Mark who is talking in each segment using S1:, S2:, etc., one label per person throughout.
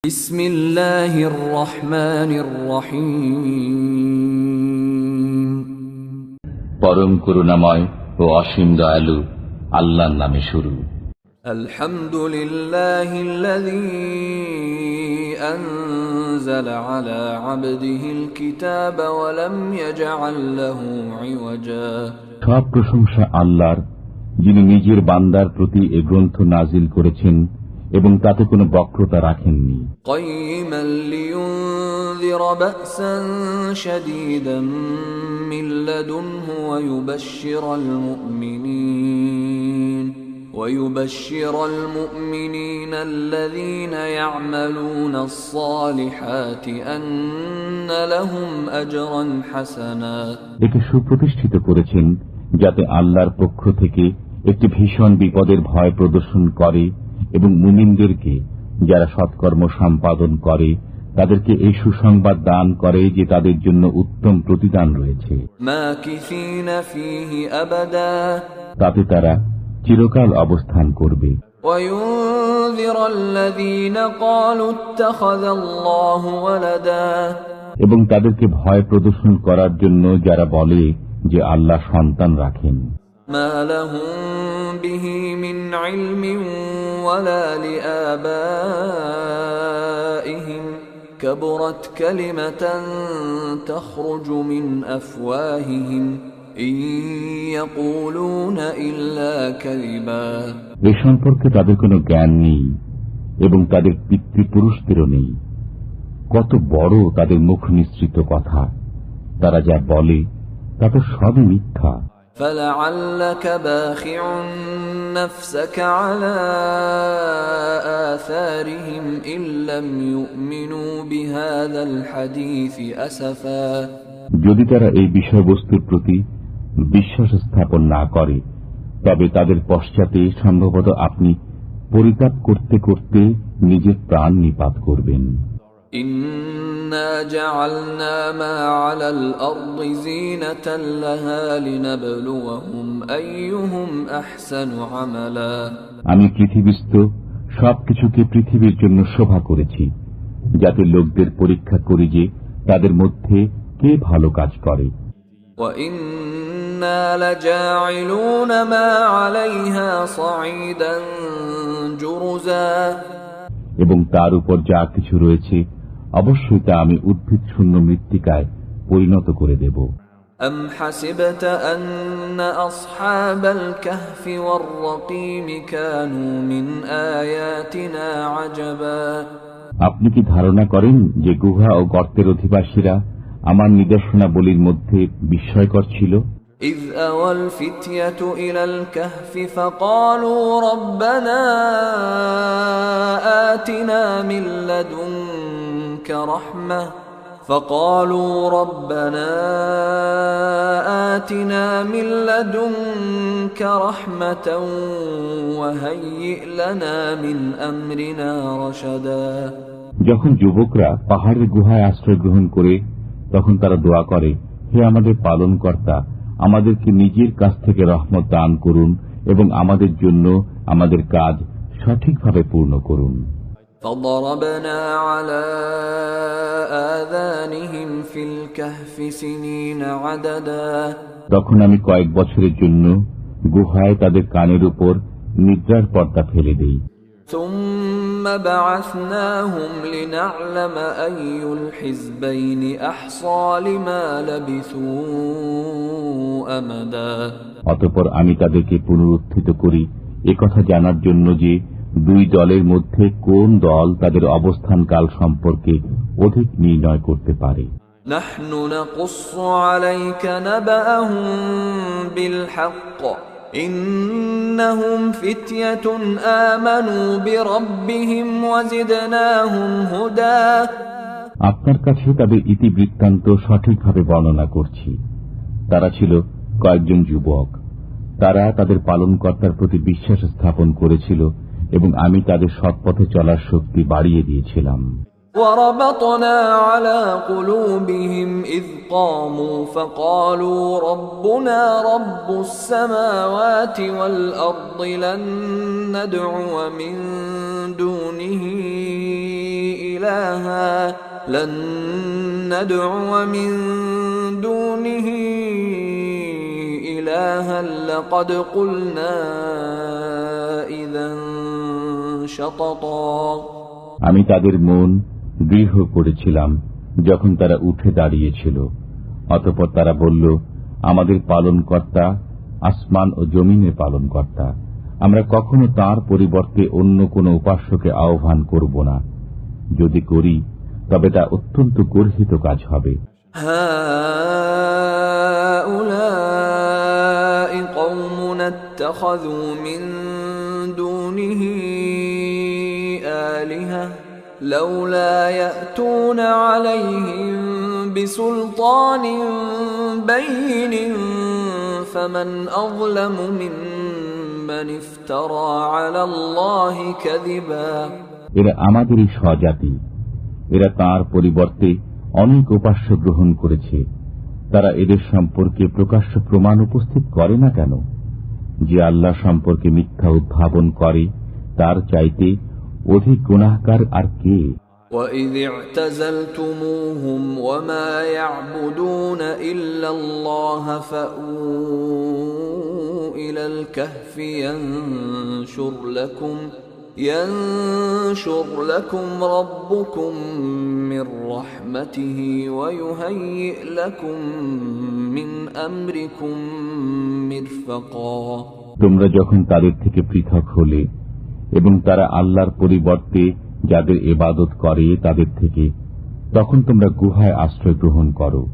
S1: বিসমিল্লাহির রহমানির রহিম।
S2: পরম করুণাময় ও অসীম দয়ালু আল্লাহর নামে শুরু।
S1: আলহামদুলিল্লাহিল্লাযী আনজালা আলা আবদিহিল কিতাবা ওয়া লাম ইয়াজআল লাহু ইওয়াজা।
S2: সব প্রশংসা আল্লাহর, যিনি নিজের বান্দার প্রতি এ গ্রন্থ নাজিল করেছেন এবং তাতে কোনো বক্রতা রাখেননি।
S1: কাইয়িমান লিয়ুনযিরা বা'সান শাদীদান মিন লাদুনহু ওয়া ইউবাশশিরাল মুমিনিনা আল্লাযীনা ইয়া'মালুনাস সালিহাতি আন্না লাহুম আজরান হাসানা।
S2: একে সুপ্রতিষ্ঠিত করেছেন যাতে আল্লাহর পক্ষ থেকে একটি ভীষণ বিপদের ভয় প্রদর্শন করে এবং মুমিনদেরকে যারা সৎকর্ম সম্পাদন করে তাদেরকে এই সুসংবাদ দান করে যে তাদের জন্য উত্তম প্রতিদান রয়েছে। তাতে তারা চিরকাল অবস্থান করবে। এবং তাদেরকে ভয় প্রদর্শন করার জন্য যারা বলে যে আল্লাহ সন্তান রাখেন।
S1: মা লাহুম বিহি মিন ইলমিন ওয়ালা লিআবাইহিম কাবুরাত কালিমাতান তাখরুজু মিন আফওয়াহিহিম ইন ইয়াকুলুনা ইল্লা কাযিবা।
S2: এ সম্পর্কে তাদের কোনো জ্ঞান নেই এবং তাদের পিতৃপুরুষদেরও নেই। কত বড় তাদের মুখ নিঃসৃত কথা, তারা যা বলে তা তো সবই মিথ্যা।
S1: فَلَعَلَّكَ بَاخِعٌ نَفْسَكَ عَلَى آثَارِهِمْ إِن لَّمْ يُؤْمِنُوا بِهَذَا الْحَدِيثِ أَسَفًا।
S2: যদি তারা এই বিষয়বস্তুর প্রতি বিশ্বাস স্থাপন না করে তবে তাদের পশ্চাতে সম্ভবত আপনি পরিতাপ করতে করতে নিজের প্রাণ নিপাত করবেন।
S1: إِنَّا جَعَلْنَا مَا عَلَى الْأَرْضِ زِينَةً لَهَا لِنَبْلُوَهُمْ أَيُّهُمْ أَحْسَنُ عَمَلًا। আমি
S2: পৃথিবীস্থ সবকিছুকে পৃথিবীর জন্য শোভা করেছি যাতে লোকদের পরীক্ষা করি যে তাদের মধ্যে কে ভালো কাজ করে।
S1: وَإِنَّا لَجَاعِلُونَ مَا عَلَيْهَا صَعِيدًا جُرُزًا।
S2: এবং তার উপর যা কিছু রয়েছে অবশ্যই তা আমি উদ্ভিদ শূন্য মৃত্তিকায় পরিণত করে দেব।
S1: أَمْ حَسِبْتَ أَنَّ أَصْحَابَ الْكَهْفِ وَالرَّقِيمِ كَانُوا مِنْ آيَاتِنَا عَجَبًا।
S2: আপনি কি ধারণা করেন যে গুহা ও গর্তের অধিবাসীরা আমার নিদর্শনাবলীর মধ্যে বিস্ময়কর ছিল?
S1: إِذْ أَوَى الْفِتْيَةُ إِلَى الْكَهْفِ فَقَالُوا رَبَّنَا آتِنَا مِن لَّدُنكَ رَحْمَةً وَهَيِّئْ لَنَا مِنْ أَمْرِنَا رَشَدًا।
S2: যখন যুবকরা পাহাড়ের গুহায় আশ্রয় গ্রহণ করে তখন তারা দোয়া করে, হে আমাদের পালনকর্তা, আমাদেরকে নিজের কাছ থেকে রহমত দান করুন এবং আমাদের জন্য আমাদের কাজ সঠিকভাবে পূর্ণ করুন।
S1: فَضَرَبْنَا عَلَى آذَانِهِمْ فِي الْكَهْفِ سِنِينَ عَدَدًا।
S2: তখন আমি কয়েক বছরের জন্য গুহায় তাদের কানের উপর নিদ্রার পর্দা ফেলে দেই।
S1: ثُمَّ بَعَثْنَاهُمْ لِنَعْلَمَ أَيُّ الْحِزْبَيْنِ أَحْصَىٰ لِمَا لَبِثُوا أَمَدًا।
S2: অতঃপর আমি তাদেরকে পুনরুত্থিত করি একথা জানার জন্য যে দুই দলের মধ্যে কোন দল তাদের অবস্থানকাল সম্পর্কে অধিক নির্ণয় করতে পারে।
S1: نَحْنُ نَقُصُّ عَلَيْكَ نَبَأَهُم بِالْحَقِّ إِنَّهُمْ فِتْيَةٌ آمَنُوا بِرَبِّهِمْ وَزِدْنَاهُمْ هُدًى।
S2: আপনার কাছে তাদের ইতিবৃত্তান্ত সঠিকভাবে বর্ণনা করছি। তারা ছিল কয়েকজন যুবক, তারা তাদের পালনকর্তার প্রতি বিশ্বাস স্থাপন করেছিল এবং আমি তাদের সৎপথে চলার শক্তি বাড়িয়ে দিয়েছিলাম।
S1: وَرَبَطْنَا عَلَى قُلُوبِهِمْ إِذْ قَامُوا فَقَالُوا رَبُّنَا رَبُّ السَّمَاوَاتِ وَالْأَرْضِ لَن نَّدْعُوَ مِن دُونِهِ إلها لن ندعو من دونه إلها لقد قلنا إذا شططا।
S2: আমি তাদের মন দৃঢ় করেছিলাম যখন তারা উঠে দাঁড়িয়েছিল। অতঃপর তারা বলল, আমাদের পালনকর্তা আসমান ও জমিনের পালনকর্তা, আমরা কখনো তার পরিবর্তে অন্য কোন উপাস্যকে আহ্বান করব না। যদি করি তবে তা অত্যন্ত গর্হিত কাজ হবে।
S1: হাউলাই কওমুন ইত্তাখাযু মিন দুনিহি আলিহা লাউলা ইয়াতুনা আলাইহিম বিসুলতানিন বাইয়িনিন ফামান আযলামু মিম্মান ইফতারা আলাল্লাহি কাযিবা।
S2: এরা আমাদেরই স্বজাতি, এরা তার পরিবর্তে অনেক উপাস্য গ্রহণ করেছে। তারা এদের সম্পর্কে প্রকাশ্য প্রমাণ উপস্থিত করে না কেন? যে আল্লাহ সম্পর্কে মিথ্যা উদ্ভাবন করে তার চাইতে অধিক গুনাহগার আর কে?
S1: وَإِذِ اعْتَزَلْتُمُوهُمْ وَمَا يَعْبُدُونَ إِلَّا اللَّهَ فَأْوُوا إِلَى الْكَهْفِ ينشر لكم ربكم من رحمته ويهيئ لكم من أمركم مرفقا।
S2: তোমরা যখন তাদের থেকে পৃথক হলে এবং তারা আল্লাহর পরিবর্তে যাদের ইবাদত করে তাদের থেকে, তখন তোমরা গুহায় আশ্রয় গ্রহণ করো।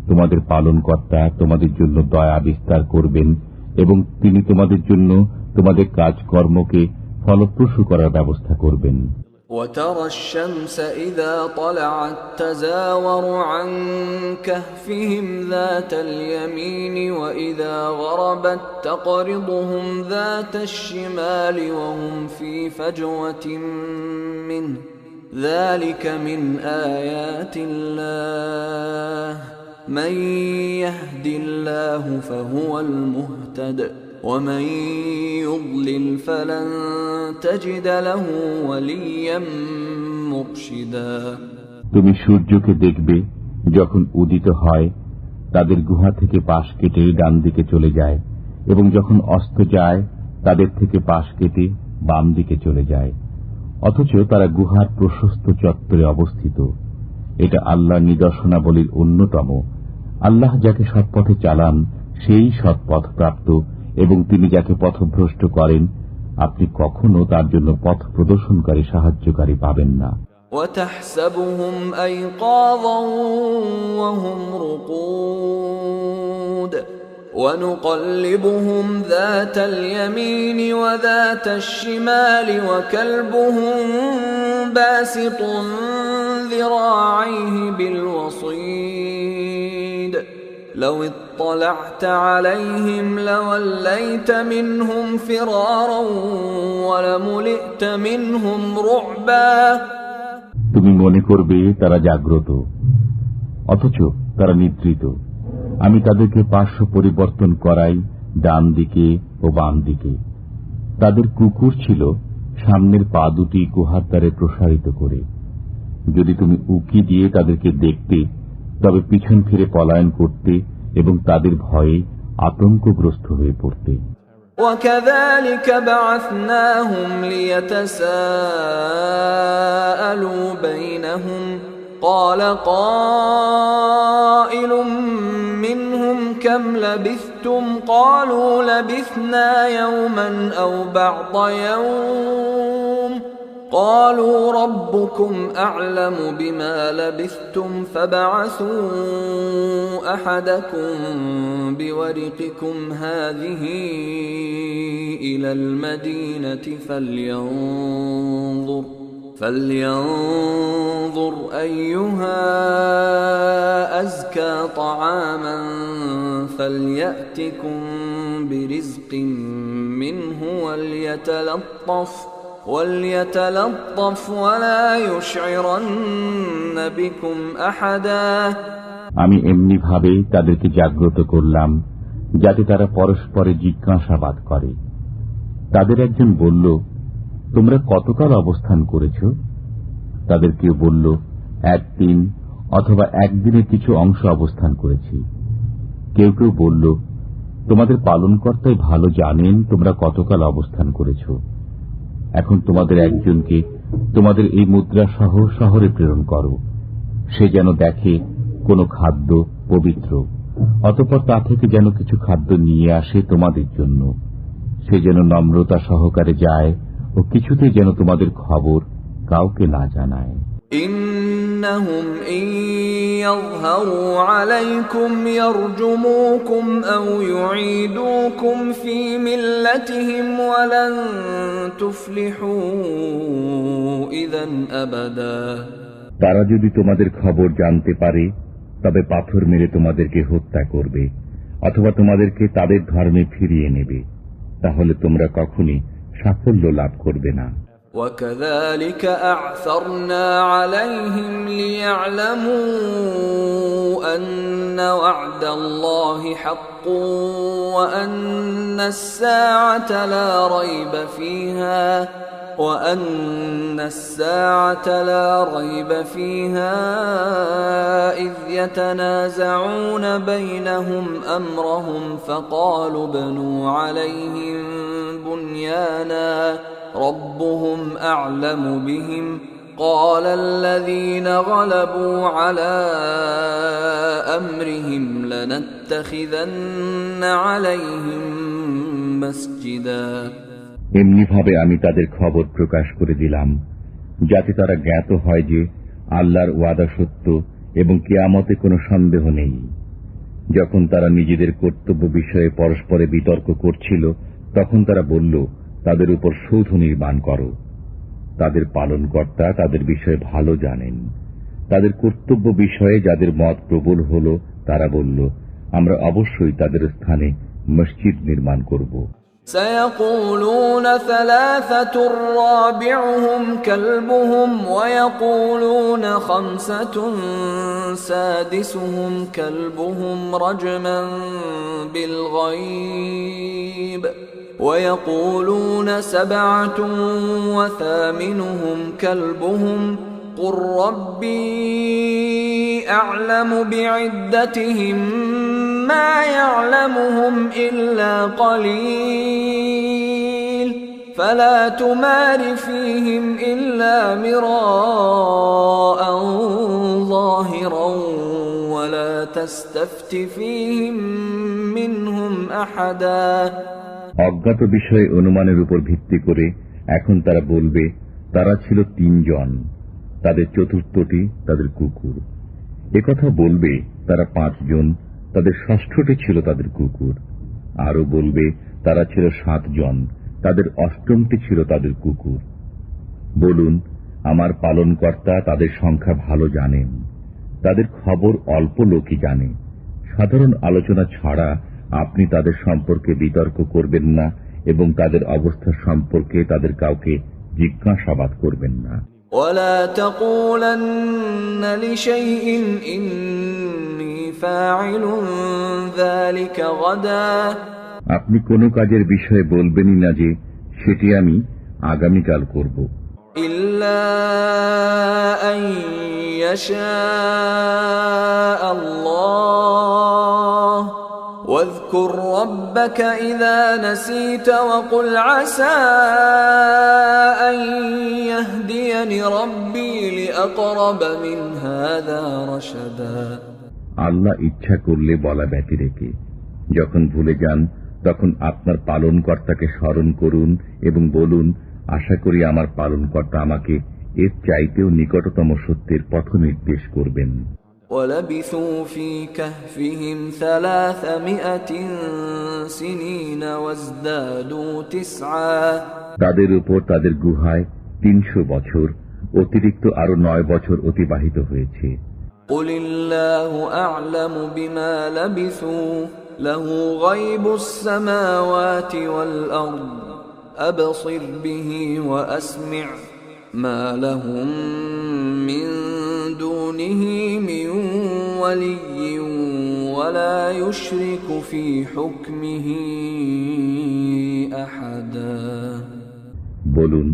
S2: তোমাদের পালনকর্তা তোমাদের জন্য দয়া বিস্তার করবেন এবং তিনি তোমাদের জন্য তোমাদের কাজকর্মকে ফলপ্রসূ করার ব্যবস্থা করবেন।
S1: وترى الشمس إذا طلعت تزاور عن كهفهم ذات اليمين وإذا غربت تقرضهم ذات الشمال وهم في فجوة منه ذلك من آيات الله من يهد الله فهو المهتد ومن يضلل فلن تجد له وليا مرشدا।
S2: তুমি সূর্যকে দেখবে যখন উদিত হয় তাদের গুহা থেকে পাশ কেটে ডান দিকে চলে যায় এবং যখন অস্ত যায় তাদের থেকে পাশ কেটে বাম দিকে চলে যায়, অথচ তারা গুহার প্রশস্ত চত্বরে অবস্থিত। এটা আল্লাহর নিদর্শনাবলীর অন্যতম। আল্লাহ যাকে সৎপথে চালান সেই সৎপথ প্রাপ্ত এবং তিনি যাকে পথভ্রষ্ট করেন আপনি কখনো তার জন্য পথ প্রদর্শনকারী সাহায্যকারী পাবেন না।
S1: وتحسبهم أيقاظا وهم رقود ونقلبهم ذات اليمين وذات الشمال وكلبهم باسط ذراعيه بالوصيد لو اطلعت عليهم لوليت منهم فرارا ولملئت منهم رعبا।
S2: তুমি মনে করবে তারা জাগ্রত, অথচ তারা নিদ্রিত। আমি তাদেরকে পার্শ্ব পরিবর্তন করাই ডান দিকে ও বাম দিকে। তাদের কুকুর ছিল সামনের পা দুটি গুহার দ্বারে প্রসারিত করে। যদি তুমি উকি দিয়ে তাদেরকে দেখতে তবে পিছন ফিরে পলায়ন করতে এবং তাদের ভয়ে আতঙ্কগ্রস্ত হয়ে পড়তে।
S1: وكذلك بعثناهم ليتساءلوا بينهم قال قائل منهم كم لبثتم قالوا لبثنا يوما أو بعض يوم قالوا ربكم أعلم بما لبثتم فابعثوا أحدكم بورقكم هذه إلى المدينة فلينظر أيها أزكى طعاما فليأتكم برزق منه وليتلطف ولا يشعرن بكم أحدا।
S2: আমি এমনি ভাবে তাদেরকে জাগ্রত করলাম যাতে তারা পরস্পরে জিজ্ঞাসাবাদ করে। তাদের একজন বলল, তোমরা কতকাল অবস্থান করেছ? তাদের কেউ বলল, একদিন অথবা একদিনের কিছু অংশ অবস্থান করেছি। কেউ কেউ বলল, তোমাদের পালনকর্তাই ভালো জানেন তোমরা কতকাল অবস্থান করেছ। এখন তোমাদের একজনকে তোমাদের এই মুদ্রা সহ শহরে প্রেরণ করো, সে যেন দেখে কোন খাদ্য পবিত্র, অতঃপর তা থেকে যেন কিছু খাদ্য নিয়ে আসে তোমাদের জন্য। সে যেন নম্রতা সহকারে যায় ও কিছুতে যেন তোমাদের খবর কাউকে না জানায়।
S1: ইন্নাহুম ইন ইয়াযহারু আলাইকুম ইয়ারজুমুকুম আও ইউঈদুকুম ফি মিল্লাতিহিম ওয়া লান তুফলিহু ইযান আবাদা।
S2: তারা যদি তোমাদের খবর জানতে পারে তবে পাথর মেরে তোমাদেরকে হত্যা করবে অথবা তোমাদেরকে তাদের ধর্মে ফিরিয়ে নেবে, তাহলে তোমরা কখনই সাফল্য লাভ করবে না।
S1: وَكَذَلِكَ أَعْثَرْنَا عَلَيْهِمْ لِيَعْلَمُوا أَنَّ وَعْدَ اللَّهِ حَقٌّ وَأَنَّ السَّاعَةَ لَا رَيْبَ فِيهَا إِذْ يَتَنَازَعُونَ بَيْنَهُمْ أَمْرَهُمْ فَقَالُوا ابْنُوا عَلَيْهِمْ بُنْيَانًا رَبُّهُمْ أَعْلَمُ بِهِمْ قَالَ الَّذِينَ غَلَبُوا عَلَى أَمْرِهِمْ لَنَتَّخِذَنَّ عَلَيْهِمْ مَسْجِدًا।
S2: এমনি ভাবে আমি তাদের খবর প্রকাশ করে দিলাম যাতে তারা জ্ঞাত হয় যে আল্লাহর ওয়াদা সত্য এবং কিয়ামতে কোনো সন্দেহ নেই। যখন তারা নিজেদের কর্তব্য বিষয়ে পরস্পরে বিতর্ক করছিল তখন তারা বলল, তাদের উপর সৌধ নির্মাণ করো। তাদের পালনকর্তা তাদের বিষয়ে ভালো জানেন। তাদের কর্তব্য বিষয়ে যাদের মত প্রবল হল তারা বলল, আমরা অবশ্যই তাদের স্থানে মসজিদ নির্মাণ করব।
S1: سيقولون ثلاثة رابعهم كلبهم ويقولون خمسة سادسهم كلبهم رجما بالغيب ويقولون سبعة وثامنهم كلبهم قل ربي أعلم بعدتهم ما يعلمهم إلا قليل فلا تمار فيهم إلا مراء ظاهرا ولا تستفت فيهم منهم أحدا।
S2: অজ্ঞাত বিষয়ে অনুমানের উপর ভিত্তি করে এখন তারা বলবে, তারা ছিল 3 জন, তাদের চতুর্থটি তাদের কুকুর। একথা বলবে তারা 5 জন, তাদের ষষ্ঠটি ছিল তাদের কুকুর। আরো বলবে তারা ছিল 7 জন, তাদের অষ্টমটি ছিল তাদের কুকুর। বলুন, আমার পালনকর্তা তাদের সংখ্যা ভালো জানেন, তাদের খবর অল্প লোকই জানে। সাধারণ আলোচনা ছাড়া আপনি তাদের সম্পর্কে বিতর্ক করবেন না এবং তাদের অবস্থা সম্পর্কে তাদের কাউকে জিজ্ঞাসাবাদ করবেন না।
S1: ولا تقولن لشيء إني فاعل ذلك غدا।
S2: আপনি কোনো কাজের বিষয়ে বলবেনই না যে সেটি আমি আগামীকাল করব।
S1: إلا أن يشاء الله واذكر ربك إذا نسيت وقل عسى أن يهديني ربي لأقرب من هذا رشدا।
S2: আল্লাহ ইচ্ছা করলে বলা ব্যতি রেখে যখন ভুলে যান তখন আপনার পালনকর্তাকে স্মরণ করুন এবং বলুন, আশা করি আমার পালনকর্তা আমাকে এর চাইতেও নিকটতম সত্যের পথ নির্দেশ করবেন।
S1: وَلَبِثُوا فِي كَهْفِهِمْ 300 سِنِينَ وَازْدَادُوا 9।
S2: তাদের উপর তাদের গুহায় 300 বছর অতিরিক্ত আরো 9 বছর অতিবাহিত হয়েছে।
S1: قُلِ اللَّهُ أَعْلَمُ بِمَا لَبِثُوا لَهُ غَيْبُ السَّمَاوَاتِ وَالْأَرْضِ أَبْصِرْ بِهِ وَأَسْمِعْ مَا لَهُم مِّن دُونِهِ مِن وَلِيٍّ وَلَا يُشْرِكُ فِي حُكْمِهِ أَحَدًا।
S2: বলুন,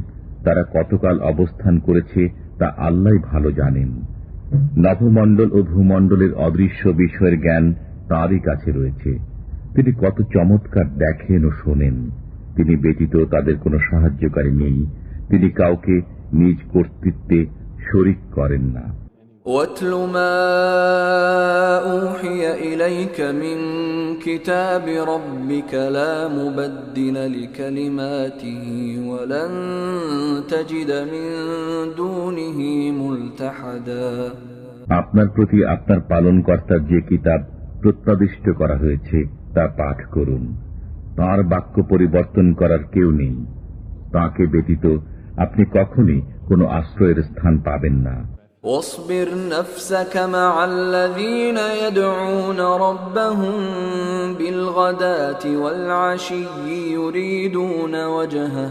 S2: তারা কতকাল অবস্থান করেছে তা আল্লাহই ভালো জানেন। নভমণ্ডল ও ভূমণ্ডলের অদৃশ্য বিষয়ের জ্ঞান তাঁরই কাছে রয়েছে। তিনি কত চমৎকার দেখেন ও শোনেন। তিনি ব্যতীত তাদের কোনো সাহায্যকারী নেই। তিনি কাউকে নিজ কর্তৃত্বে শরীক করেন না।
S1: وَاتْلُ مَا أُوحِيَ إِلَيْكَ مِنْ كِتَابِ رَبِّكَ لَا مُبَدِّلَ لِكَلِمَاتِهِ وَلَنْ تَجِدَ مِنْ دُونِهِ مُلْتَحَدًا।
S2: আপনার প্রতি আপনার পালনকর্তার যে কিতাব প্রত্যাদিষ্ট করা হয়েছে তা পাঠ করুন। তাঁর বাক্য পরিবর্তন করার কেউ নেই। তাঁকে ব্যতীত আপনি কখনই কোনো আশ্রয়ের স্থান পাবেন না।
S1: واصبر نفسك مع الذين يدعون ربهم بالغداة والعشي يريدون وجهه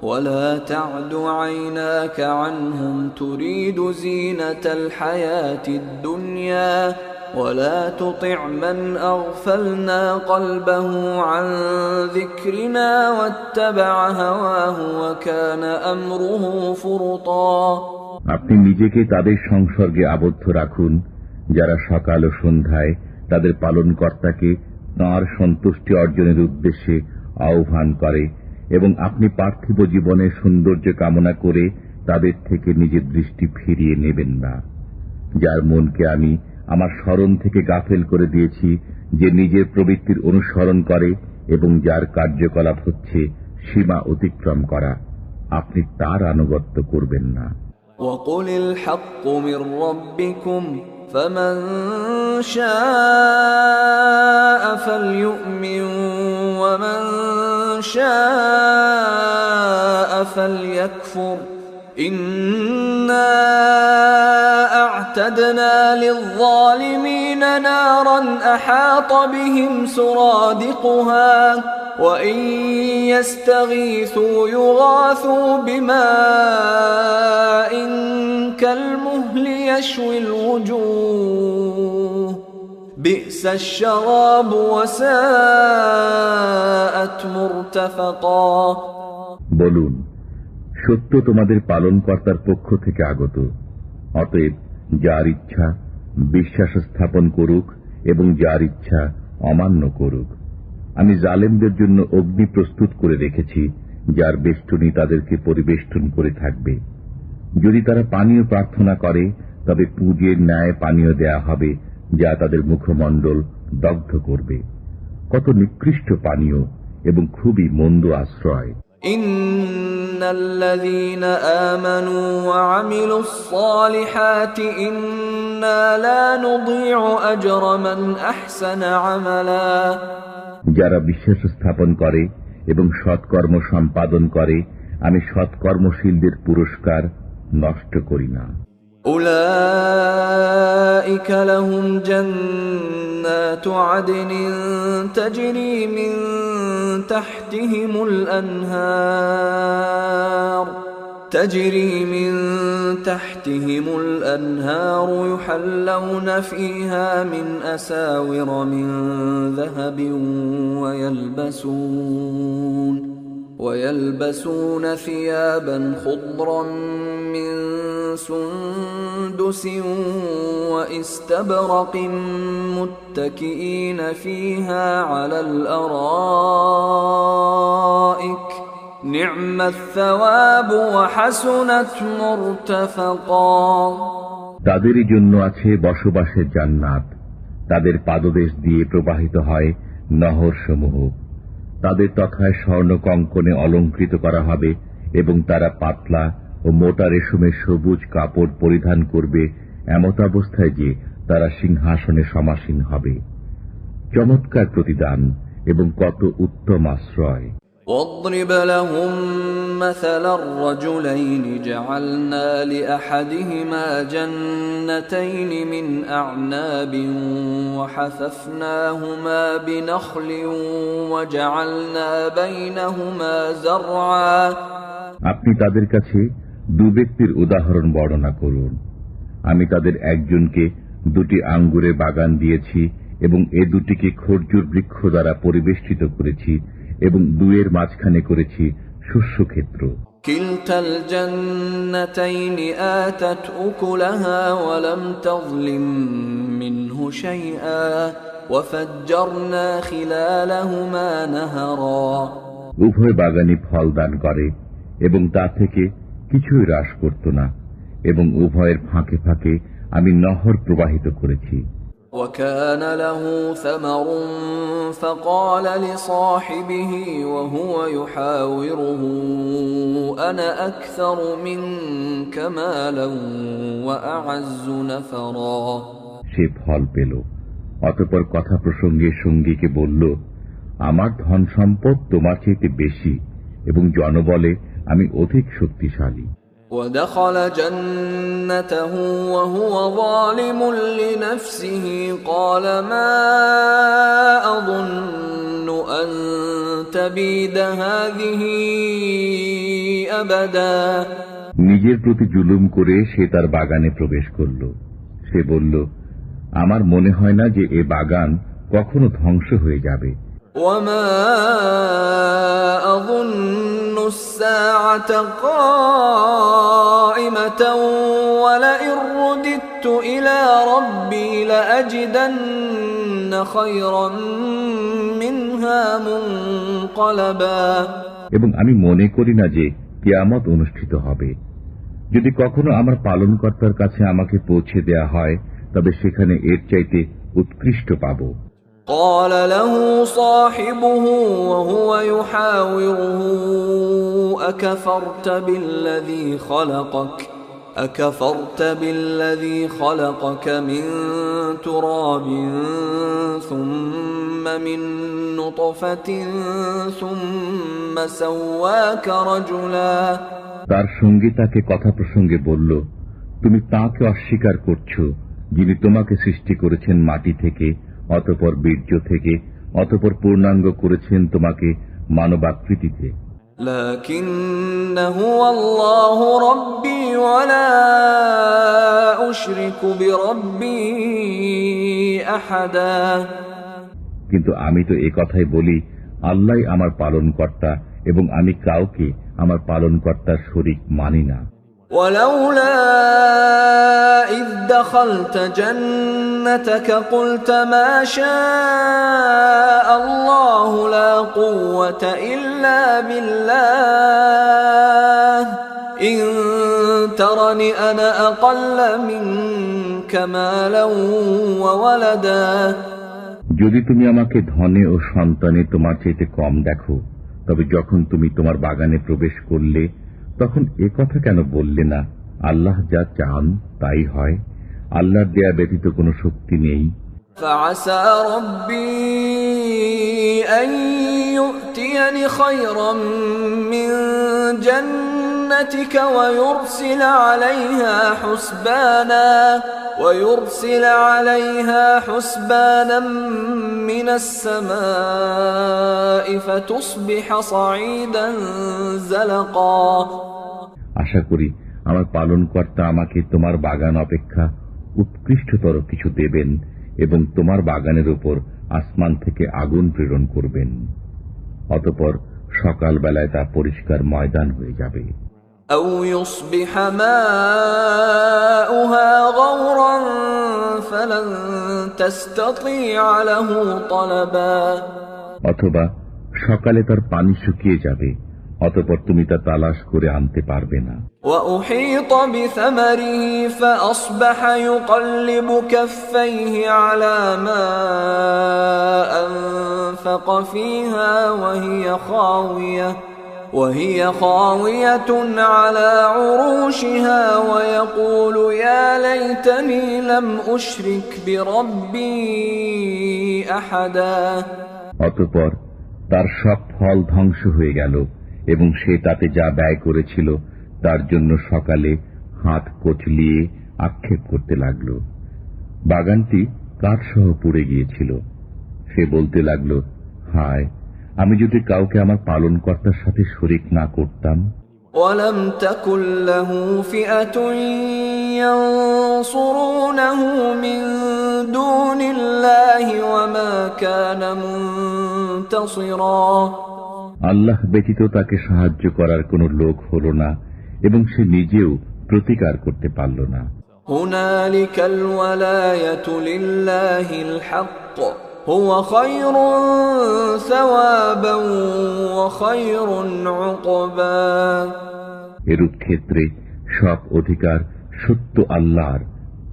S1: ولا تعد عيناك عنهم تريد زينة الحياة الدنيا ولا تطع من أغفلنا قلبه عن ذكرنا واتبع هواه وكان أمره فرطا।
S2: আপনি নিজেকে তাদের সংসর্গে আবদ্ধ রাখুন যারা সকাল ও সন্ধ্যায় তাদের পালনকর্তাকে তাঁর সন্তুষ্টি অর্জনের উদ্দেশ্যে আহ্বান করে, এবং আপনি পার্থিব জীবনের সৌন্দর্য কামনা করে তাদের থেকে নিজের দৃষ্টি ফিরিয়ে নেবেন না। যার মনকে আমি আমার স্মরণ থেকে গাফেল করে দিয়েছি, যে নিজের প্রবৃত্তির অনুসরণ করে এবং যার কার্যকলাপ হচ্ছে সীমা অতিক্রম করা, আপনি তার আনুগত্য করবেন না।
S1: وَقُلِ الْحَقُّ مِنْ رَبِّكُمْ فَمَنْ شَاءَ فَلْيُؤْمِنْ وَمَنْ شَاءَ فَلْيَكْفُرْ إِنَّا أَعْتَدْنَا لِلظَّالِمِينَ نَارًا أَحَاطَ بِهِمْ سُرَادِقُهَا وَإِنْ يَسْتَغِيثُوا يُغَاثُوا بِمَاءٍ كَالْمُهْلِ يَشْوِي الْوُجُوهَ بِئْسَ الشَّرَابُ وَسَاءَتْ مُرْتَفَقًا।
S2: বলুন, সত্য তোমাদের পালনকর্তার পক্ষ থেকে আগত। অতএব যার ইচ্ছা বিশ্বাস স্থাপন করুক এবং যার ইচ্ছা অমান্য করুক। আমি জালেমদের জন্য অগ্নি প্রস্তুত করে রেখেছি, যার বেষ্টনী তাদেরকে পরিবেষ্টন করে থাকবে। যদি তারা পানীয় প্রার্থনা করে তবে পুঁজের ন্যায় পানীয় দেয়া হবে, যা তাদের মুখমণ্ডল দগ্ধ করবে। কত নিকৃষ্ট পানীয় এবং খুবই মন্দ আশ্রয়।
S1: ইন্নাল্লাযীনা আমানু ওয়া আমিলুস সালিহাতি ইন্না লা নুযীউ আজরা মান আহসানা আমালা।
S2: যারা বিশ্বাস স্থাপন করে এবং সৎকর্ম সম্পাদন করে, আমি সৎকর্মশীলদের পুরস্কার নষ্ট করি না।
S1: উলাইকা লাহুম জান্নাতু আদনিন তাজরি মিন তাহতিহিমুল আনহার تجري من تحتهم الأنهار يحلون فيها من أساور من ذهب ويلبسون ثيابا خضرا من سندس واستبرق متكئين فيها على الأرائك نعم الثواب وحسنت مرتفقا।
S2: তাদেরই জন্য আছে বসবাসের জান্নাত, তাদের পাদদেশ দিয়ে প্রবাহিত হয় নহর সমূহ। তাদের তথায় স্বর্ণ কঙ্কনে অলঙ্কৃত করা হবে এবং তারা পাতলা ও মোটা রেশমের সবুজ কাপড় পরিধান করবে, এমত অবস্থায় যে তারা সিংহাসনে সমাসীন হবে। চমৎকার প্রতিদান এবং কত উত্তম আশ্রয়।
S1: واضرب لهم مثل الرجلين جعلنا لأحدهما جنتين من أعناب وحففناهما بنخل وجعلنا بينهما زرعا।
S2: আপনি তাদের কাছে দু ব্যক্তির উদাহরণ বর্ণনা করুন। আমি তাদের একজনকে দুটি আঙ্গুরের বাগান দিয়েছি এবং এ দুটিকে খরজুর বৃক্ষ দ্বারা পরিবেষ্টিত করেছি এবং দুয়ের মাঝখানে করেছি শস্যক্ষেত্র।
S1: كلتا الجنتين آتت أكلها ولم تظلم منه شيئا وفجرنا خلالهما نهرا
S2: উভয় বাগানই ফল দান করে এবং তা থেকে কিছুই হ্রাস করত না, এবং উভয়ের ফাঁকে ফাঁকে আমি নহর প্রবাহিত করেছি।
S1: وكان له ثمر فقال لصاحبه وهو يحاوره أنا أكثر منك مالا وأعز نفرا
S2: সে ফল পেল, অতঃপর কথা প্রসঙ্গে সঙ্গীকে বলল, আমার ধন সম্পদ তোমার চেয়ে বেশি এবং জনবলে আমি অধিক শক্তিশালী।
S1: ودخل جنته وهو ظالم لنفسه قال ما أظن أن تبيد هذه أبدا
S2: নিজের প্রতি জুলুম করে সে তার বাগানে প্রবেশ করল। সে বলল, আমার মনে হয় না যে এ বাগান কখনো ধ্বংস হয়ে যাবে।
S1: وما أظن الساعة قائمة ولئن رددت إلى ربي لأجدن خيرا منها منقلبا
S2: এবং আমি মনে করি না যে কিয়ামত অনুষ্ঠিত হবে। যদি কখনো আমার পালনকর্তার কাছে আমাকে পৌঁছে দেয়া হয়, তবে সেখানে এর চাইতে উৎকৃষ্ট পাব।
S1: قال له صاحبه وهو يحاوره أكفرت بالذي خلقك من تراب ثم من نطفة ثم سواك رجلا
S2: তার সঙ্গী তাকে কথা প্রসঙ্গে বলল, তুমি তাকে অস্বীকার করছো যিনি তোমাকে সৃষ্টি করেছেন মাটি থেকে, অতঃপর বীর্য থেকে, অতঃপর পূর্ণাঙ্গ করেছেন তোমাকে মানবাকৃতিতে।
S1: لكن هو الله ربي ولا أشرك بربي أحدا
S2: কিন্তু আমি তো এই কথাই বলি, আল্লাহই আমার পালনকর্তা এবং আমি কাউকে আমার পালনকর্তার শরীক মানি না।
S1: ولولا إذ دخلت جنتك قلت ما شاء الله لا قوة إلا بالله إن ترني أنا أقل منك مالا وولدا
S2: যদি তুমি আমাকে ধনে ও সন্তানে তোমার চাইতে কম দেখো, তবে যখন তুমি তোমার বাগানে প্রবেশ করলে তখন এ কথা কেন বললে না, আল্লাহ যা চান তাই হয়, আল্লাহর দেয়া ব্যতীত কোনো শক্তি নেই।
S1: فعسى ربي أن يؤتيني خيرا من جنتك ويرسل عليها حسبانا من السماء فتصبح صعيدا زلقا
S2: আশা করি আমার পালনকর্তা আমাকে তোমার বাগান অপেক্ষা উৎকৃষ্টতর কিছু দেবেন এবং তোমার বাগানের উপর আসমান থেকে আগুন প্রেরণ করবেন, অতঃপর সকালবেলায় তা পরিষ্কার ময়দান হয়ে যাবে।
S1: أو يصبح ماؤها غورا فلن تستطيع له طلبا
S2: অথবা সকালে তার পানি শুকিয়ে যাবে, অতঃপর তুমি তা তালাশ করে আনতে পারবে না।
S1: وأحيط بثمره فأصبح يقلب كفيه على ما أنفق فيها وهي خاوية على عروشها ويقول يا ليتني لم أشرك بربي أحدا
S2: অতঃপর তার সব ফল ধ্বংস হয়ে গেল এবং সে তাতে যা ব্যয় করেছিল তার জন্য সকালে হাত কচলিয়ে আক্ষেপ করতে লাগল। বাগানটি কাঠসহ পুড়ে গিয়েছিল। সে বলতে লাগল, হায়, আমি যদি কাউকে আমার পালনকর্তার সাথে শরীক না করতাম।
S1: ولم تكن له فئة ينصرونه من دون الله وما كان منتصرا
S2: আল্লাহ ব্যতীত তাকে সাহায্য করার কোনো লোক হল না এবং সে নিজেও প্রতিকার করতে পারল না।
S1: هنالك الولاية لله الحق هو خير ثوابا وخير عقبا।
S2: এরূপ ক্ষেত্রে সব অধিকার সত্য আল্লাহর,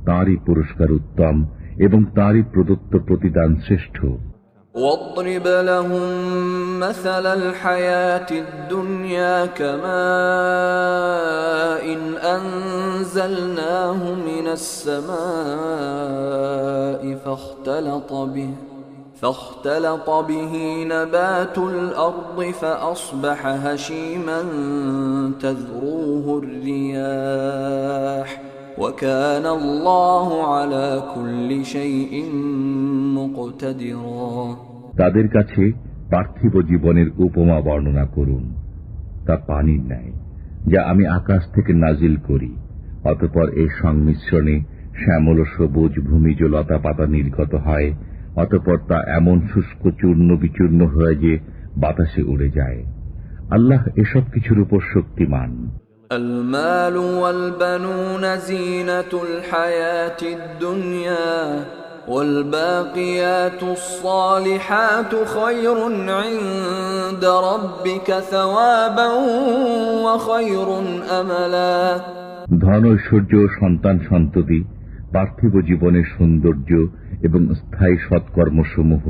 S2: তাঁরই পুরস্কার উত্তম এবং তাঁরই প্রদত্ত প্রতিদান শ্রেষ্ঠ।
S1: واضرب لهم مثل الحياة الدنيا كماء أنزلناه من السماء فاختلط به نبات الأرض فأصبح هشيما تذروه الرياح وكان الله على كل شيء مقتدرا।
S2: তাদের কাছে পার্থিব জীবনের উপমা বর্ণনা করুন, তা পানির ন্যায় যা আমি আকাশ থেকে নাজিল করি, অতঃপর এর সংমিশ্রণে শ্যামল সবুজ ভূমিজ লতা পাতা নির্গত হয়, অতঃপর তা এমন শুষ্ক চূর্ণ বিচূর্ণ হয়ে যে বাতাসে উড়ে যায়। আল্লাহ এসব কিছুর উপর শক্তিমান।
S1: المال والبنون زينة الحياة الدنيا والباقيات الصالحات خير عند ربك ثوابا وخير أملا।
S2: ধন ঐশ্বর্য সন্তান সন্ততি, পার্থিব জীবনের সৌন্দর্য এবং স্থায়ী সৎকর্মসমূহ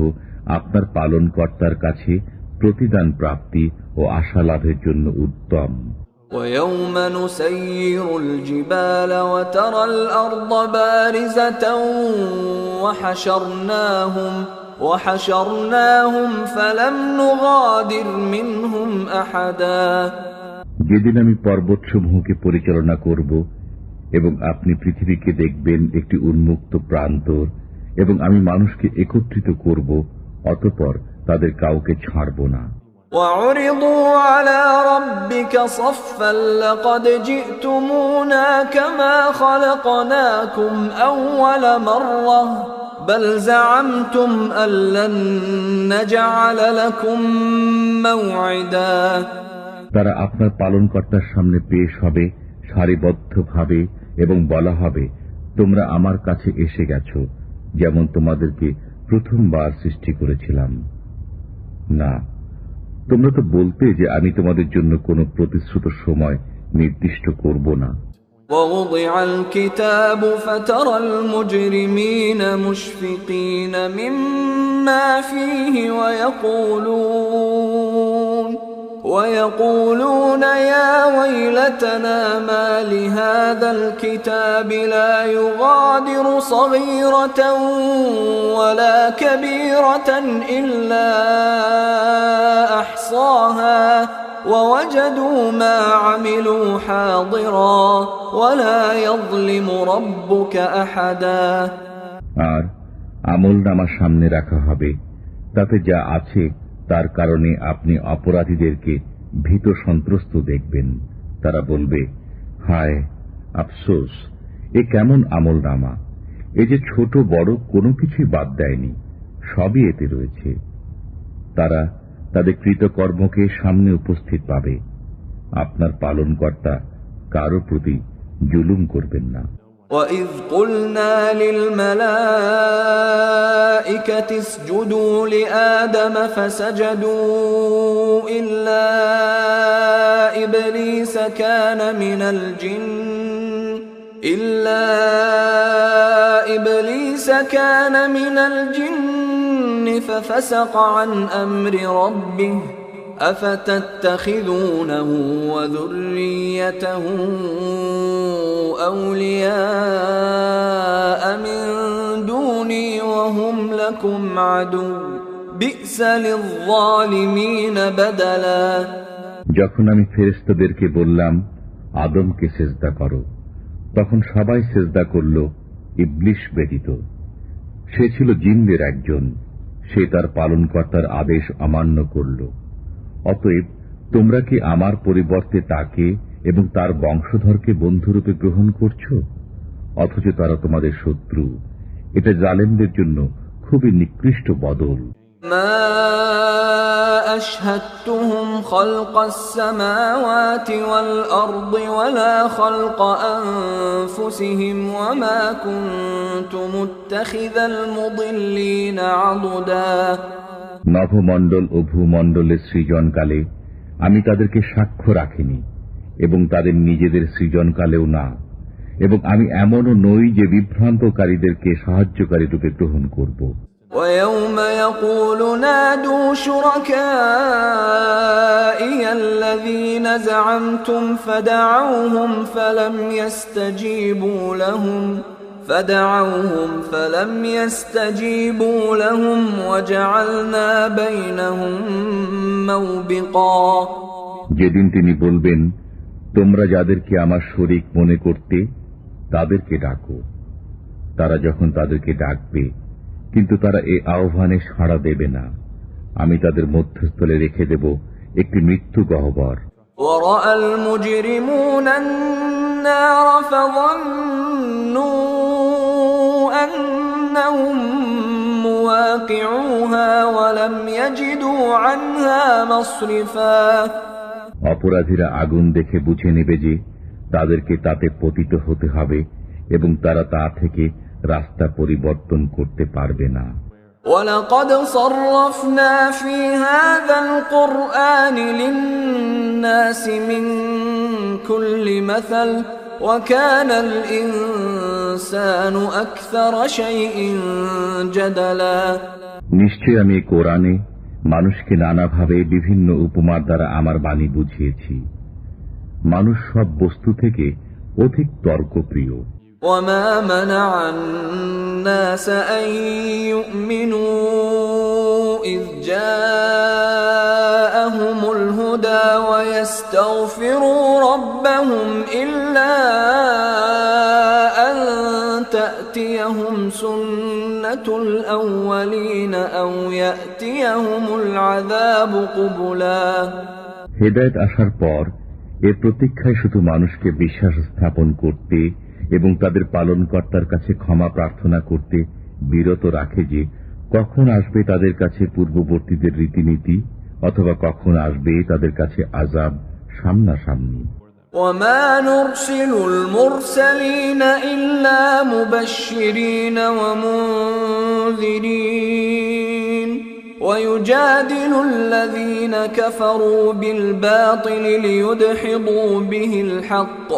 S2: আপনার পালনকর্তার কাছে প্রতিদান প্রাপ্তি ও আশা লাভের জন্য উত্তম।
S1: ويوم نسير الجبال وترى الأرض بارزة وحشرناهم فلم نغادر منهم أحدا।
S2: যেদিন আমি পর্বতসমূহকে পরিচালনা করব এবং আপনি পৃথিবীকে দেখবেন একটি উন্মুক্ত প্রান্তর, এবং আমি মানুষকে একত্রিত করব, অতঃপর তাদের কাউকে ছাড়ব না।
S1: وعرضوا على ربك صفا لقد جئتمونا كما خلقناكم أول مرة بل زعمتم أن لن نجعل لكم موعدا।
S2: তারা আপনার পালনকর্তার সামনে পেশ হবে সারিবদ্ধভাবে এবং বলা হবে, তোমরা আমার কাছে এসে গেছো যেমন তোমাদেরকে প্রথমবার সৃষ্টি করেছিলাম। না, তোমরা তো বলতে যে আমি তোমাদের জন্য কোনো প্রতিশ্রুত সময় নির্দিষ্ট করব না।
S1: ووضع الكتاب فترى المجرمين مشفقين مما فيه ويقولون يا ويلتنا ما لهذا الكتاب لا يغادر صغيرة ولا كبيرة إلا أحصاها ووجدوا ما عملوا حاضرا ولا يظلم ربك أحدا।
S2: আর আমলনামা সামনে রাখা হবে, তাতে যা আছে তার কারণে আপনি অপরাধীদেরকে ভীত সন্ত্রস্ত দেখবেন। তারা বলবে, হায় আফসোস, এ কেমন আমলনামা! এ যে ছোট বড় কোনো কিছুই বাদ দেয়নি, সবই এতে রয়েছে। তারা তাদের কৃতকর্মকে সামনে উপস্থিত পাবে। আপনার পালনকর্তা কারো প্রতি জুলুম করবেন না।
S1: وَإِذْ قُلْنَا لِلْمَلَائِكَةِ اسْجُدُوا لِآدَمَ فَسَجَدُوا إِلَّا إِبْلِيسَ كَانَ مِنَ الْجِنِّ فَفَسَقَ عَنْ أَمْرِ رَبِّهِ أَفَتَتَّخِذُونَهُ وَذُرِّيَّتَهُ أَوْلِيَاءَ مِن دُونِي وَهُمْ لَكُمْ عَدُوٌّ بِئْسَ لِلظَّالِمِينَ بَدَلًا।
S2: যখন আমি ফেরেশতাদেরকে বললাম আদমকে সিজদা করো, তখন সবাই সিজদা করল ইবলিস ব্যতীত। সে ছিল জিনদের একজন, সে তার পালনকর্তার আদেশ অমান্য করল। অতএব তোমরা কি আমার পরিবর্তে তাকে এবং তার বংশধরকে বন্ধুরূপে গ্রহণ করছ, অথচ তারা তোমাদের শত্রু। এটা জালেমদের জন্য খুবই নিকৃষ্ট বদল।
S1: ما أشهدتهم خلق السماوات والأرض ولا خلق أنفسهم وما كنت متخذ المضلين عضدا
S2: নভমণ্ডল ও ভূমণ্ডলের সৃজনকালে আমি তাদেরকে সাক্ষ্য রাখিনি এবং তাদের নিজেদের সৃজনকালেও না, এবং আমি এমনও নই যে বিভ্রান্তকারীদেরকে সাহায্যকারী রূপে গ্রহণ করব।
S1: وَيَوْمَ يَقُولُ نَادُوا شُرَكَائِيَ الَّذِينَ زَعَمْتُمْ فَدَعَوْهُمْ فَلَمْ يَسْتَجِيبُوا لَهُمْ وَجَعَلْنَا بَيْنَهُمْ مَوْبِقًا
S2: যেদিন তিনি বলবেন, তোমরা যাদেরকে আমার শরীক মনে করতে তাদেরকে ডাকো। তারা যখন তাদেরকে ডাকবে কিন্তু তারা এ আহ্বানে সাড়া দেবে না, আমি তাদের মধ্যস্থলে রেখে দেব একটি মৃত্যু গহ্বর।
S1: وَرَأَى الْمُجْرِمُونَ النَّارَ فَظَنُّوا أَنَّهُمْ مُوَاقِعُوهَا وَلَمْ يَجِدُوا عَنْهَا مَصْرِفًا
S2: অপরাধীরা আগুন দেখে বুঝে নেবে যে তাদেরকে তাতে পতিত হতে হবে এবং তারা তা থেকে রাস্তা পরিবর্তন করতে পারবে না।
S1: وَلَقَدْ صَرَّفْنَا فِي هَذَا الْقُرْآنِ لِلنَّاسِ مِنْ كُلِّ مَثَلٍ وَكَانَ الْإِنسَانُ أَكْثَرَ شَيْءٍ جَدَلًا
S2: নিশ্চয় আমি কোরআনে মানুষকে নানাভাবে বিভিন্ন উপমার দ্বারা আমার বাণী বুঝিয়েছি। মানুষ সব বস্তু থেকে অধিক তর্কপ্রিয়।
S1: وَمَا مَنَعَ النَّاسَ أَن يُؤْمِنُوا إِذْ جَاءَهُمُ الْهُدَى وَيَسْتَغْفِرُوا رَبَّهُمْ إِلَّا أَن تَأْتِيَهُمْ سُنَّةُ الْأَوَّلِينَ أَوْ يَأْتِيَهُمُ الْعَذَابُ قُبُلًا
S2: হেদায়েত আসার পর এর প্রতীক্ষায় শুধু মানুষকে বিশ্বাস স্থাপন করতে এবং তাদের পালনকর্তার কাছে ক্ষমা প্রার্থনা করতে বিরত রাখে যে কখন আসবে তাদের কাছে পূর্ববর্তীদের রীতিনীতি, অথবা কখন আসবে তাদের কাছে আযাব সামনাসামনি।
S1: وَمَا نُرْسِلُ الْمُرْسَلِينَ إِلَّا مُبَشِّرِينَ وَمُنذِرِينَ وَيُجَادِلُ الَّذِينَ كَفَرُوا بِالْبَاطِلِ لِيُدْحِضُوا بِهِ الْحَقَّ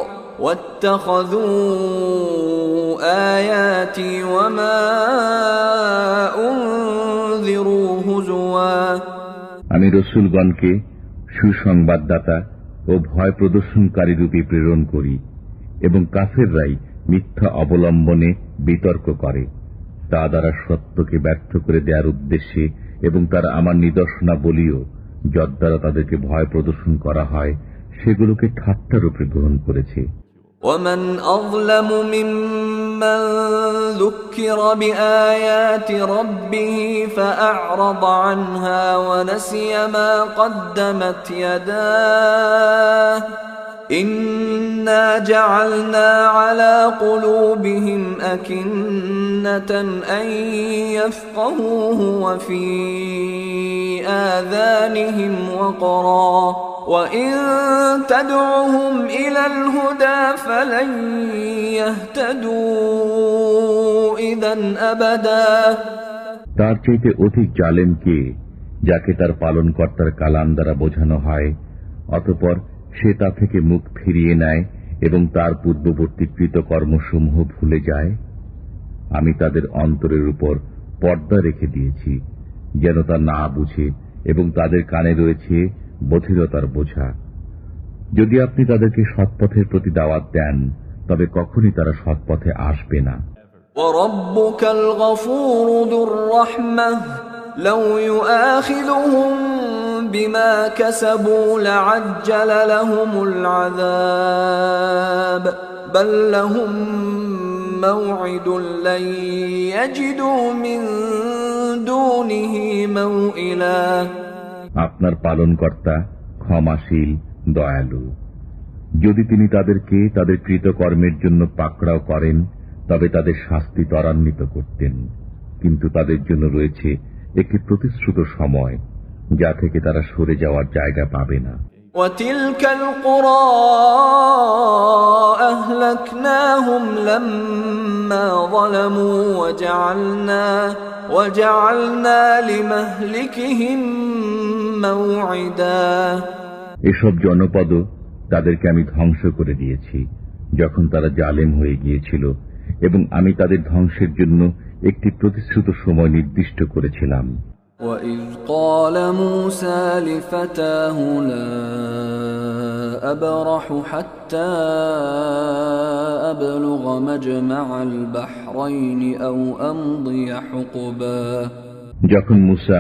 S1: وَاتَّخَذُوا آيَاتِي وَمَا أُنذِرُوا هُزُوًا
S2: আমি রাসূলগণকে সুসংবাদদাতা ও ভয় প্রদর্শনকারী রূপে প্রেরণ করি, এবং কাফেররাই মিথ্যা অবলম্বনে বিতর্ক করে তা দ্বারা সত্যকে ব্যর্থ করে দেওয়ার উদ্দেশ্যে, এবং তারা আমার নিদর্শনাবলীও যদ্বারা তাদেরকে ভয় প্রদর্শন করা হয় সেগুলোকে ঠাট্টা রূপে গ্রহণ করেছে।
S1: وَمَنْ أَظْلَمُ مِمَّنْ ذُكِّرَ بِآيَاتِ رَبِّهِ فَأَعْرَضَ عَنْهَا وَنَسِيَ مَا قَدَّمَتْ يَدَاهُ إِنَّا جَعَلْنَا عَلَى قُلُوبِهِمْ أَكِنَّةً أَنْ يَفْقَهُوهُ وَفِي آذَانِهِمْ وَقْرًا وَإِن تَدْعُهُمْ إِلَى الْهُدَى فَلَنْ يَهْتَدُوا إِذًا أَبَدًا
S2: তার চাইতে অধিক জালেম কে, যাকে তার পালনকর্তার কালাম দ্বারা বোঝানো হয়, অতঃপর সে তা থেকে মুখ ফিরিয়ে নেয় এবং তার পূর্ববর্তী কৃতকর্মসমূহ ভুলে যায়। আমি তাদের অন্তরের উপর পর্দা রেখে দিয়েছি যেন তা না বুঝে, এবং তাদের কানে রয়েছে বধিরতার বোঝা। যদি আপনি তাদেরকে সৎপথের প্রতি দাওয়াত দেন তবে কখনই তারা সৎপথে আসবে না।
S1: وَرَبُّكَ الْغَفُورُ ذُو الرَّحْمَةِ لَوْ يُؤَاخِذُهُم بِمَا كَسَبُوا لَعَجَّلَ لَهُمُ الْعَذَابَ بَل لَّهُم مَّوْعِدٌ لَّن يَجِدُوا مِن دُونِهِ مَوْئِلًا
S2: আপনার পালনকর্তা ক্ষমাশীল, দয়ালু। যদি তিনি তাদেরকে তাদের কৃতকর্মের জন্য পাকড়াও করেন তবে তাদের শাস্তি ত্বরান্বিত করতেন, কিন্তু তাদের জন্য রয়েছে একটি প্রতিশ্রুত সময়, যা থেকে তারা সরে যাওয়ার জায়গা পাবে না।
S1: وَتِلْكَ الْقُرَى أَهْلَكْنَاهُمْ لَمَّا ظَلَمُوا وَجَعَلْنَا لِمَهْلِكِهِمْ مَوْعِدًا।
S2: এসব জনপদ তাদেরকে আমি ধ্বংস করে দিয়েছি যখন তারা জালেম হয়ে গিয়েছিল, এবং আমি তাদের ধ্বংসের জন্য একটি প্রতিশ্রুত সময় নির্দিষ্ট করেছিলাম।
S1: وَإِذْ قَالَ مُوسَى لِفَتَاهُ لَا أَبْرَحُ حَتَّى أَبْلُغَ مَجْمَعَ الْبَحْرَيْنِ أَوْ أَمْضِيَ حُقُبًا।
S2: যখন মুসা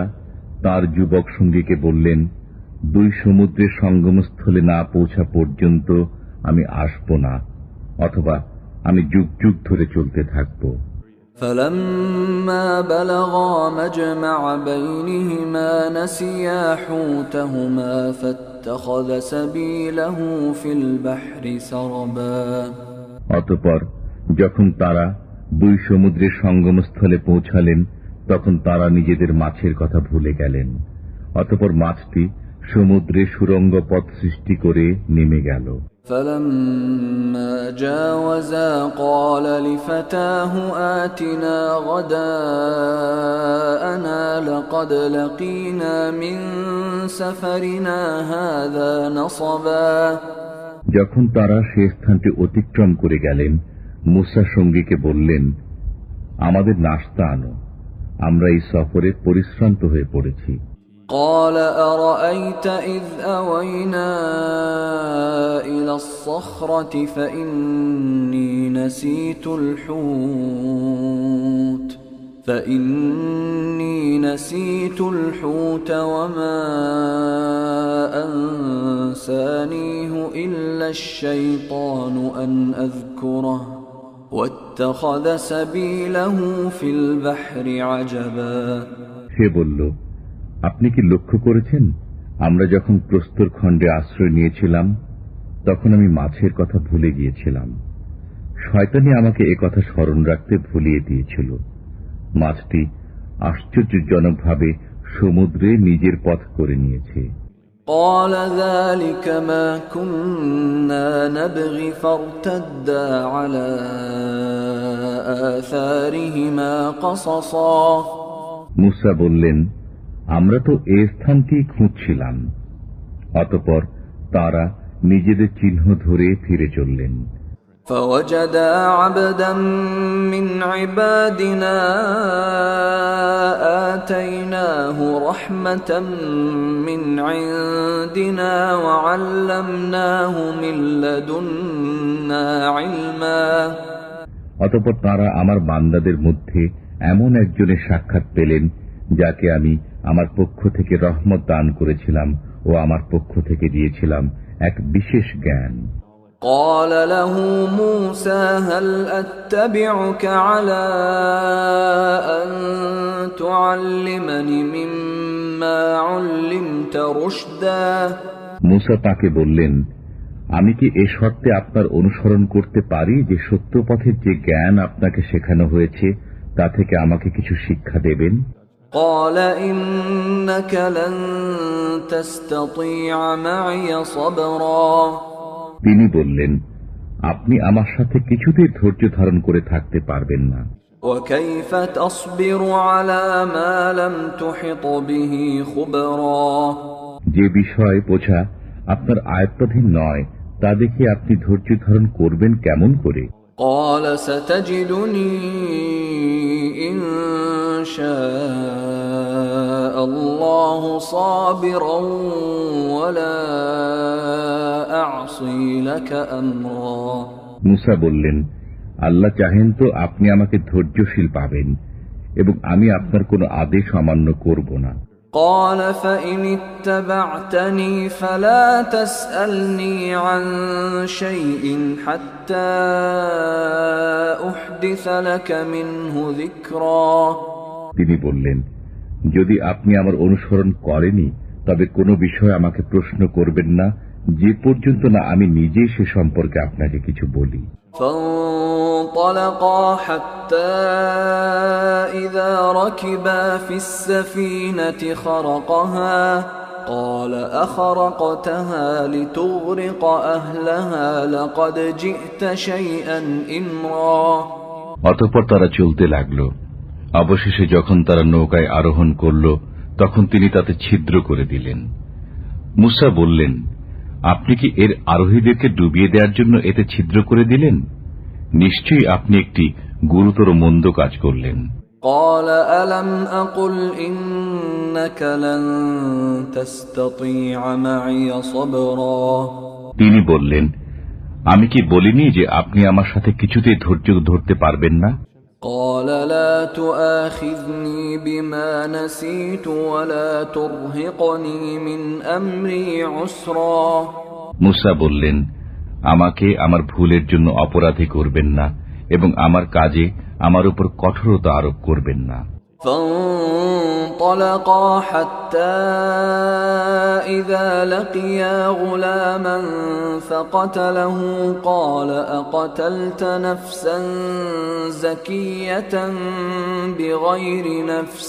S2: তার যুবক সঙ্গীকে বললেন, দুই সমুদ্রের সঙ্গমস্থলে না পৌঁছা পর্যন্ত আমি আসব না, অথবা আমি যুগ যুগ ধরে চলতে থাকব।
S1: فَلَمَّا بَلَغَا مَجْمَعَ بَيْنِهِمَا نَسِيَا حُوتَهُمَا فَاتَّخَذَ سَبِيلَهُ فِي الْبَحْرِ سَرَبًا।
S2: অতঃপর যখন তারা দুই সমুদ্রের সঙ্গমস্থলে পৌঁছালেন, তখন তারা নিজেদের মাছের কথা ভুলে গেলেন। অতঃপর মাছটি সমুদ্রে সুরঙ্গ পথ সৃষ্টি করে নেমে গেল।
S1: فَلَمَّا جَاوَزَا قَالَ لِفَتَاهُ آتِنَا غَدَاءَنَا لَقَدْ لَقِينَا مِنْ سَفَرِنَا هَذَا نَصَبًا।
S2: যখন তারা সে স্থানটি অতিক্রম করে গেলেন, মুসা সঙ্গীকে বললেন, আমাদের নাশতা আনো, আমরা এই সফরে পরিশ্রান্ত হয়ে পড়েছি।
S1: قال أرأيت إذ أوينا إلى الصخرة فإني نسيت الحوت وما أنسانيه إلا الشيطان أن أذكره واتخذ سبيله في البحر عجبا।
S2: সে বলল, আপনি কি লক্ষ্য করেছেন, আমরা যখন প্রস্তর খণ্ডে আশ্রয় নিয়েছিলাম তখন আমি মাছের কথা ভুলে গিয়েছিলাম। শয়তানি আমাকে এ কথা স্মরণ রাখতে ভুলিয়ে দিয়েছিল। মাছটি আশ্চর্যজনকভাবে সমুদ্রে নিজের পথ করে নিয়েছে।
S1: قال ذلك ما كنا نبغي فارتدا على آثارهما قصصا।
S2: মুসা বললেন, আমরা তো এ স্থানটি খুঁজছিলাম। অতঃপর তারা নিজেদের চিহ্ন ধরে ফিরে চললেন।
S1: فوجدا عبدا من عبادنا آتيناه رحمة من عندنا وعلمناه من لدنا علما।
S2: অতঃপর তারা আমার বান্দাদের মধ্যে এমন একজনের সাক্ষাৎ পেলেন, যাকে আমি আমার পক্ষ থেকে রহমত দান করেছিলাম ও আমার পক্ষ থেকে দিয়েছিলাম এক বিশেষ জ্ঞান।
S1: قال له موسى هل أتبعك على أن تعلمني مما علمت رشدا।
S2: মুসা তাকে বললেন, আমি কি এ শর্তে আপনার অনুসরণ করতে পারি যে সত্য পথের যে জ্ঞান আপনাকে শেখানো হয়েছে তা থেকে আমাকে কিছু শিক্ষা দেবেন?
S1: قال إنك لن تستطيع معي صبرا।
S2: তিনি বললেন, আপনি আমার সাথে কিছুতেই ধৈর্য ধারণ করে থাকতে পারবেন না।
S1: وكيف تصبر على ما لم تحط به خبرا।
S2: যে বিষয় বোঝা আপনার আয়ত্তাধীন নয় তা দেখে আপনি ধৈর্য ধারণ করবেন কেমন করে?
S1: قال ستجدني إن شاء الله صابرا ولا أعصي لك أمرا।
S2: মুসা বললেন, আল্লাহ চাহেন তো আপনি আমাকে ধৈর্যশীল পাবেন এবং আমি আপনার কোনো আদেশ অমান্য করব না।
S1: قال فإن اتبعتني فلا تسألني عن شيء حتى أحدث لك منه ذكرا।
S2: তিনি বললেন, যদি আপনি আমার অনুসরণ করেনই তবে কোনো বিষয় আমাকে প্রশ্ন করবেন না যে পর্যন্ত না আমি নিজেই সে সম্পর্কে আপনাকে কিছু বলি।
S1: فانطلقا حتى إذا ركبا في السفينة خرقها قال أخرقتها لتغرق أهلها لقد جئت شيئا إمرا।
S2: অতঃপর তারা চলতে লাগল। অবশেষে যখন তারা নৌকায় আরোহণ করল তখন তিনি তাতে ছিদ্র করে দিলেন। মুসা বললেন, আপনি কি এর আরোহীদেরকে ডুবিয়ে দেওয়ার জন্য এতে ছিদ্র করে দিলেন? নিশ্চয়ই আপনি একটি গুরুতর মন্দ কাজ করলেন।
S1: قال ألم أقل إنك لن تستطيع معي صبرا।
S2: তিনি বললেন, আমি কি বলিনি যে আপনি আমার সাথে কিছুতেই ধৈর্য ধরতে পারবেন না?
S1: قال لا تؤاخذني بما نسيت ولا ترهقني من أمري عسرا।
S2: মুসা বললেন, আমাকে আমার ভুলের জন্য অপরাধী করবেন না এবং আমার কাজে আমার উপর কঠোরতা আরোপ করবেন না।
S1: فانطلقا حتى إذا لقيا غلاما فقتله قال أقتلت نفسا زكية بغير نفس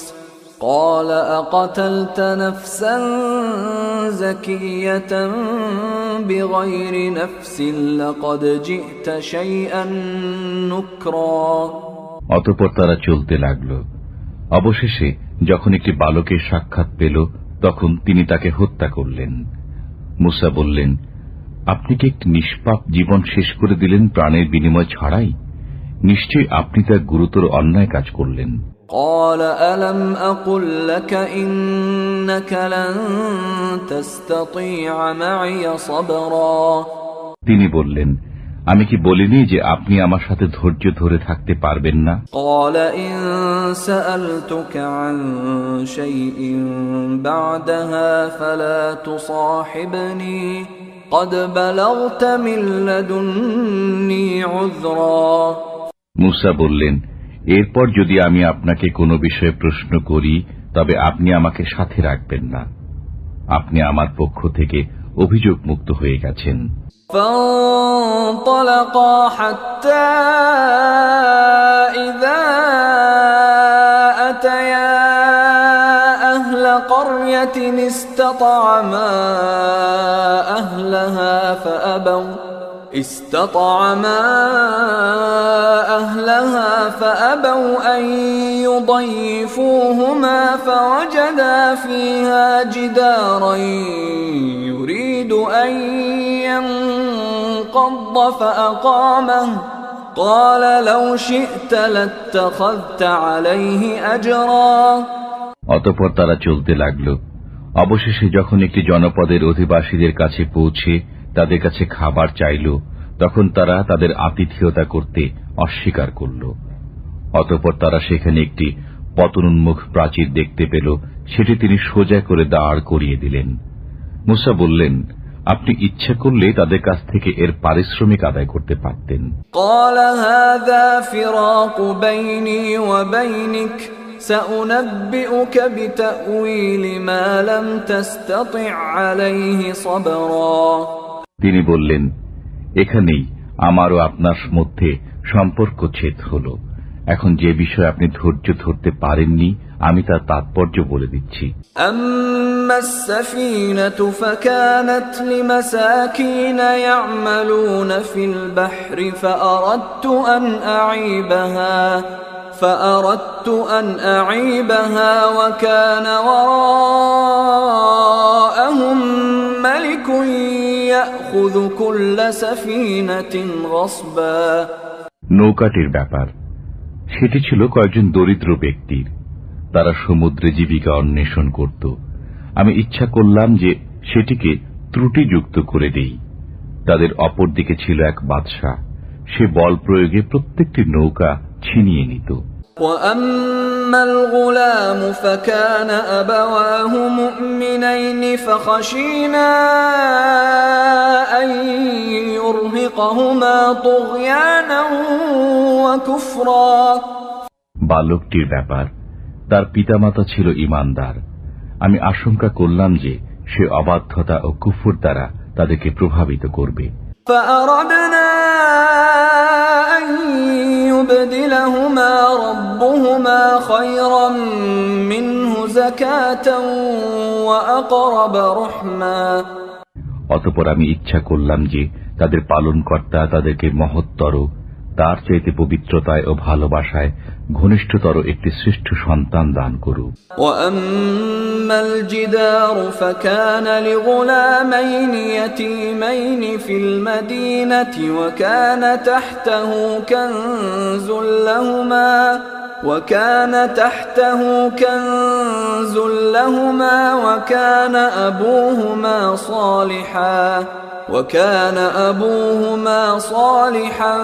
S1: قال أقتلت نفسا زكية بغير نفس لقد جئت شيئا نكرا।
S2: অতঃপর তারা চলতে লাগল। অবশেষে যখন একটি বালকের সাক্ষাৎ পেল তখন তিনি তাকে হত্যা করলেন। মুসা বললেন, আপনি কি একটি নিষ্পাপ জীবন শেষ করে দিলেন প্রাণের বিনিময় ছাড়াই? নিশ্চয়ই আপনি তার গুরুতর অন্যায় কাজ করলেন।
S1: قال ألم أقل لك إنك لن تستطيع معي صبرا।
S2: তিনি বললেন, আমি কি বলিনি যে আপনি আমার সাথে ধৈর্য ধরে থাকতে পারবেন না?
S1: قال إن سألتك عن شيء بعدها فلا تصاحبني قد بلغت من لدني عذرا।
S2: মুসা বললেন, এরপর যদি আমি আপনাকে কোনো বিষয়ে প্রশ্ন করি তবে আপনি আমাকে সাথে রাখবেন না। আপনি আমার পক্ষ থেকে অভিযোগ মুক্ত হয়ে গেছেন।
S1: فانطلقا حتى إذا أتيا أهل قرية استطعما أهلها فأبوا أن يضيفوهما فوجدا فيها جدارا يريد أن ينقض فأقامه قال لو شئت لاتخذت عليه أجرا।
S2: অতঃপর তারা চলতে লাগল। অবশেষে যখন একটি জনপদের অধিবাসীদের কাছে পৌঁছে তাদের কাছে খাবার চাইল তখন তারা তাদের আতিথেয়তা করতে অস্বীকার করল। অতঃপর তারা সেখানে একটি পতনোন্মুখ প্রাচীর দেখতে পেল, সেটি তিনি সোজা করে দাঁড় করিয়ে দিলেন। মুসা বললেন, আপনি ইচ্ছা করলে তাদের কাছ থেকে এর পারিশ্রমিক আদায় করতে পারতেন।
S1: قال هذا فراق بيني وبينك سأنبئك بتأويل ما لم تستطع عليه صبرا।
S2: তিনি বললেন, এখানেই আমারও আপনার মধ্যে সম্পর্ক ছেদ হল। এখন যে বিষয়ে আপনি ধৈর্য ধরতে পারেননি আমি তার তাৎপর্য বলে দিচ্ছি।
S1: أما السفينة فكانت لمساكين يعملون في البحر فأردت أن أعيبها وكان وراءهم ملك يأخذ كل سفينة غصبا।
S2: নৌকাটির ব্যাপার সেটি ছিল কয়েকজন দরিদ্র ব্যক্তির, তারা সমুদ্রে জীবিকা অন্বেষণ করত। আমি ইচ্ছা করলাম যে সেটিকে ত্রুটিযুক্ত করে দেই। তাদের অপর দিকে ছিল এক বাদশাহ, সে বল প্রয়োগে প্রত্যেকটি নৌকা ছিনিয়ে নিত।
S1: وأما الغلام فكان أبواه مؤمنين فخشينا أن يرهقهما طغيانا وكفرا।
S2: বালকটির ব্যাপার তার পিতামাতা ছিল ঈমানদার, আমি আশঙ্কা করলাম যে সে অবাধ্যতা ও কুফর দ্বারা তাদেরকে প্রভাবিত করবে।
S1: فأردنا أن يبدلهما ربهما خيرا منه زكاة وأقرب رحما।
S2: অতঃপর আমি ইচ্ছা করলাম যে তাদের পালনকর্তা তাদেরকে মহত্তর, তার চাইতে পবিত্রতায় ও ভালোবাসায় ঘনিষ্ঠতর একটি শ্রেষ্ঠ সন্তান দান করুক।
S1: وأما الجدار فكان لغلامين يتيمين في المدينة وكان تحته كنز لهما وكان أبوهما صالحا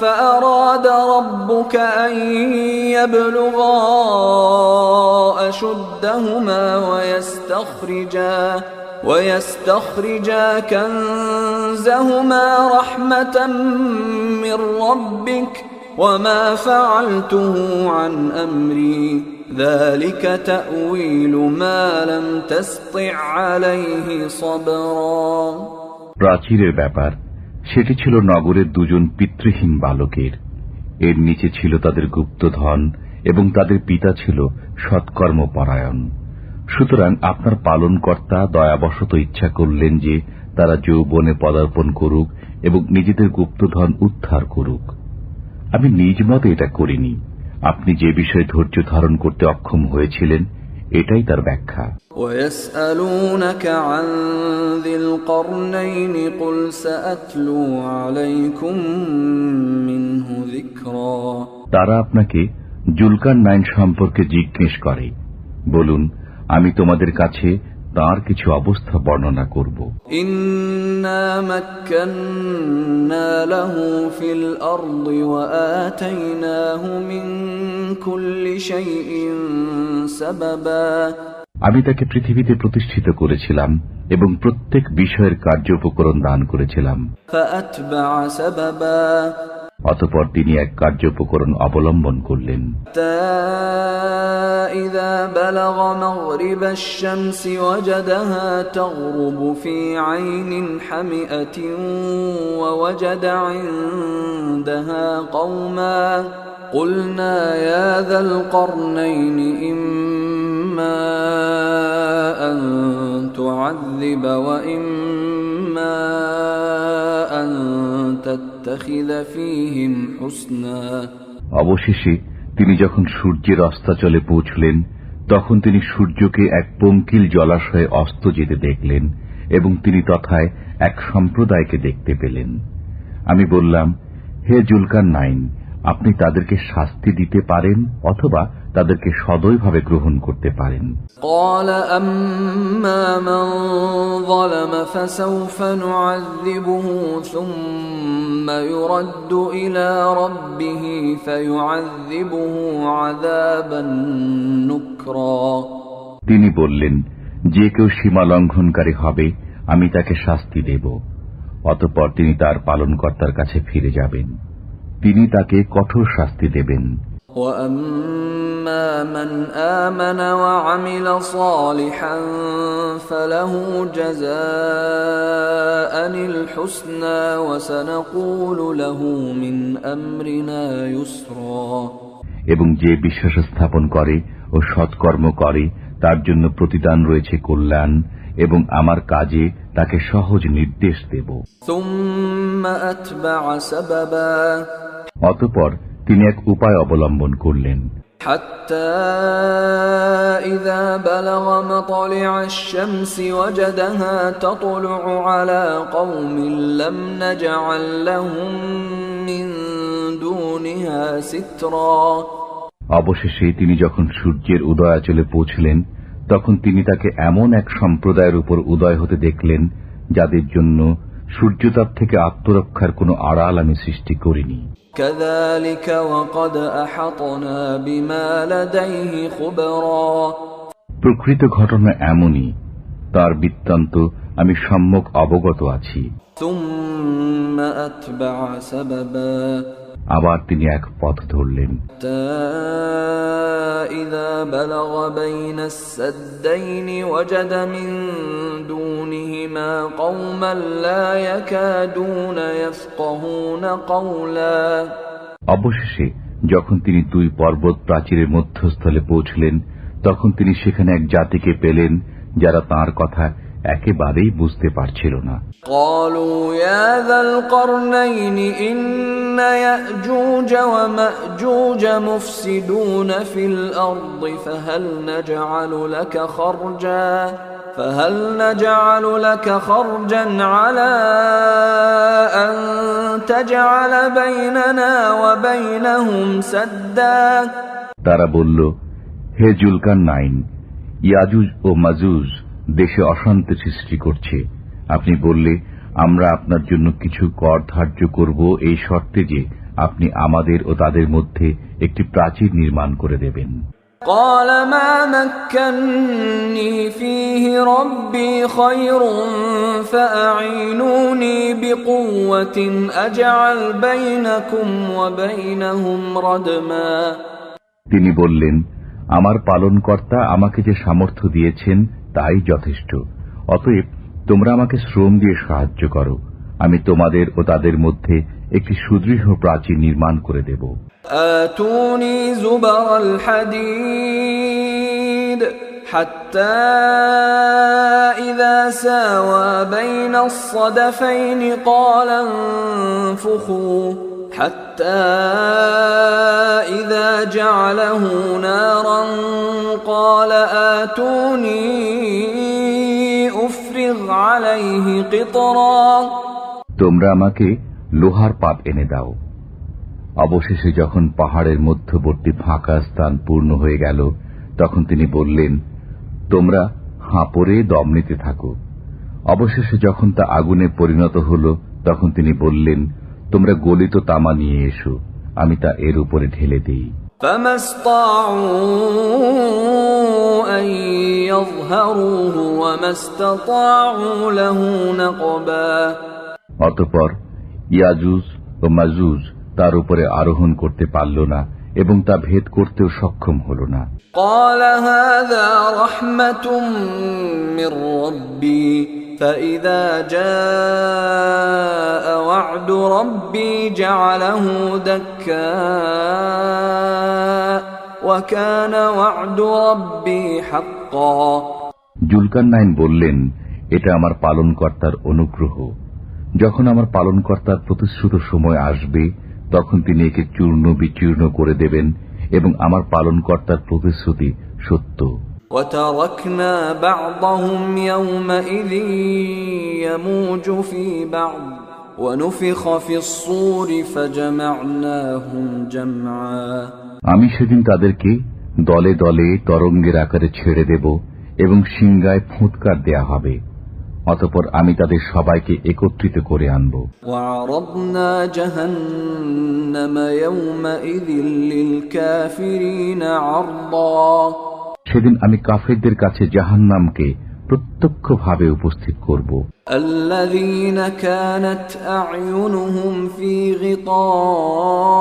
S1: فأراد ربك أن يبلغا أشدهما ويستخرجا كنزهما رحمة من ربك وما فعلته عن أمري ذلك تأويل ما لم تستطع عليه صبرا।
S2: প্রাচীরের ব্যাপার, সেটি ছিল নগরের দুজন পিতৃহীন বালকের। এর নিচে ছিল তাদের গুপ্তধন এবং তাদের পিতা ছিল সৎকর্মপরায়ণ। সুতরাং আপনার পালনকর্তা দয়াবশত ইচ্ছা করলেন যে তারা যৌবনে পদার্পণ করুক এবং নিজেদের গুপ্তধন উদ্ধার করুক। আমি নিজ মতে এটা করিনি। আপনি যে বিষয়ে ধৈর্য ধারণ করতে অক্ষম হয়েছিলেন, এটাই তার ব্যাখ্যা।
S1: وَيَسْأَلُونَكَ عَنْ ذِي الْقَرْنَيْنِ قُلْ سَأَتْلُو عَلَيْكُمْ مِنْهُ ذِكْرًا।
S2: তারা আপনাকে জুলকারনাইন সম্পর্কে জিজ্ঞেস করে, বলুন, আমি তোমাদের কাছে তার কিছু অবস্থা বর্ণনা করব।
S1: ইন্না মাক্কান্না লাহু ফিল আরদি ওয়া আতাইনাহু মিন কুল্লি শাইইন সাবাবা।
S2: আমি তাকে পৃথিবীতে প্রতিষ্ঠিত করেছিলাম এবং প্রত্যেক বিষয়ের কার্যোপকরণ দান করেছিলাম।
S1: ফাআতবাআ সাবাবা।
S2: অতঃপর তিনি এক কার্যোপকরণ অবলম্বন করলেন।
S1: ইযা বালাগা মাগরিবাশ শামসি ওয়াজাদাহা তাগরুবু ফি আইনিন হামিআতিন ওয়া ওয়াজাদা ইনদাহা কওমা قلنا يا ذا القرنين إما أن تعذب وإما أن تتخذ فيهم حسنا।
S2: অবশেষে তিনি যখন সূর্যের অস্তাচলে পৌঁছলেন, তখন তিনি সূর্যকে এক পঙ্কিল জলাশয়ে অস্ত যেতে দেখলেন এবং তিনি তথায় এক সম্প্রদায়কে দেখতে পেলেন। আমি বললাম, হে জুলকারনাইন, আপনি তাদেরকে শাস্তি দিতে পারেন অথবা তাদেরকে সদয়ভাবে গ্রহণ করতে পারেন।
S1: قال أما من ظلم فسوف نعذبه ثم يرد إلى ربه فيعذبه عذابا نكرا।
S2: তিনি বললেন, যে কেউ সীমা লঙ্ঘনকারী হবে আমি তাকে শাস্তি দেব। অতঃপর তিনি তার পালনকর্তার কাছে ফিরে যাবেন, তিনি তাকে কঠোর শাস্তি দেবেন।
S1: وَأَمَّا مَنْ آمَنَ وَعَمِلَ صَالِحًا فَلَهُ جَزَاءً الْحُسْنَى وَسَنَقُولُ لَهُ مِنْ أَمْرِنَا يُسْرًا।
S2: এবং যে বিশ্বাস স্থাপন করে ও সৎকর্ম করে তার জন্য প্রতিদান রয়েছে কল্যাণ, এবং আমার কাজে তাকে সহজ নির্দেশ দেব।
S1: ثُمَّ أَتْبَعَ سَبَبًا।
S2: অতঃপর তিনি এক উপায় অবলম্বন করলেন।
S1: حَتَّى إِذَا بَلَغَ مَطْلِعَ الشَّمْسِ وَجَدَهَا تَطْلُعُ عَلَى قَوْمٍ لَّمْ نَجْعَل لَّهُم مِّن دُونِهَا سِتْرًا।
S2: অবশেষে তিনি যখন সূর্যের উদয়াচলে পৌঁছলেন, তখন তিনি তাকে এমন এক সম্প্রদায়ের উপর উদয় হতে দেখলেন যাদের জন্য সূর্যতাপ থেকে আত্মরক্ষার কোনো আড়াল আমি সৃষ্টি করিনি।
S1: كذلك وقد أحطنا بما لديه خبرا।
S2: প্রকৃত ঘটনা এমনই, তার বৃত্তান্ত আমি সম্যক অবগত আছি।
S1: ثم أتبع سببا।
S2: আবার তিনি এক পথ ধরলেন।
S1: إذا بلغ بين السدين وجد من دونهما قوما لا يكادون يفقهون قولا।
S2: অবশেষে যখন তিনি দুই পর্বত প্রাচীরের মধ্যস্থলে পৌঁছলেন, তখন তিনি সেখানে এক জাতিকে পেলেন যারা তাঁর কথা একেবারেই বুঝতে পারছিল না।
S1: قالوا يا ذا القرنين إن يأجوج ومأجوج مفسدون في الأرض فهل نجعل لك خرجا على أن تجعل بيننا وبينهم سدا।
S2: তারা বলল, হে জুলকারনাইন, ইয়াজুজ ও মাজুজ দেশে অশান্তি সৃষ্টি করছে। আপনি বললে, আমরা আপনার জন্য কিছু কর ধার্য করব এই শর্তে যে আপনি আমাদের ও তাদের মধ্যে একটি প্রাচীর নির্মাণ করে দেবেন।
S1: قال ما مكنني فيه ربي خير فأعينوني بقوة أجعل بينكم وبينهم ردما।
S2: তিনি বললেন, আমার পালনকর্তা আমাকে যে সামর্থ্য দিয়েছেন তাই যথেষ্ট। অতএব তোমরা আমাকে শ্রম দিয়ে সাহায্য করো, আমি তোমাদের ও তাদের মধ্যে একটি সুদৃঢ় প্রাচীর নির্মাণ করে দেব।
S1: آتوني زبر الحديد حتى إذا ساوى بين الصدفين قال انفخوا حتى إذا جعله نارا قال آتوني أفرغ عليه قطرا।
S2: তোমরা আমাকে লোহার পাত এনে দাও। অবশেষে যখন পাহাড়ের মধ্যবর্তী ফাঁকা স্থান পূর্ণ হয়ে গেল, তখন তিনি বললেন, তোমরা হাঁপড়ে দম নিতে থাকো। অবশেষে যখন তা আগুনে পরিণত হল, তখন তিনি বললেন, তোমরা গলিত তামা নিয়ে এসো, আমি তা এর উপরে ঢেলে দিই।
S1: فما استطاعوا أن يظهروه وما استطاعوا له نقبا।
S2: অতঃপর ইয়াজুজ ও মাজুজ তার উপরে আরোহণ করতে পারল না এবং তা ভেদ করতেও সক্ষম হল না।
S1: قال هذا رحمة من ربي فإذا جاء وعد ربي جعله دكاء وكان وعد ربي حقا।
S2: জুলকারনাইন বললেন, এটা আমার পালনকর্তার অনুগ্রহ। যখন আমার পালনকর্তার প্রতিশ্রুত সময় আসবে, তখন তিনি একে চূর্ণ বিচূর্ণ করে দেবেন এবং আমার পালনকর্তার প্রতিশ্রুতি সত্য।
S1: وتركنا بعضهم يومئذ يموج في بعض ونفخ في الصور فجمعناهم جمعا।
S2: আমি সেদিন তাদেরকে দলে দলে তরঙ্গের আকারে ছেড়ে দেব এবং সিংগায় ফুৎকার দেয়া হবে। অতঃপর আমি তাদের সবাইকে একত্রিত করে আনব।
S1: وعرضنا جهنم يومئذ للكافرين عرضا।
S2: সেদিন আমি কাফেরদের কাছে জাহান্নামকে প্রত্যক্ষভাবে উপস্থিত করব।
S1: الذين كانت أعينهم في غطاء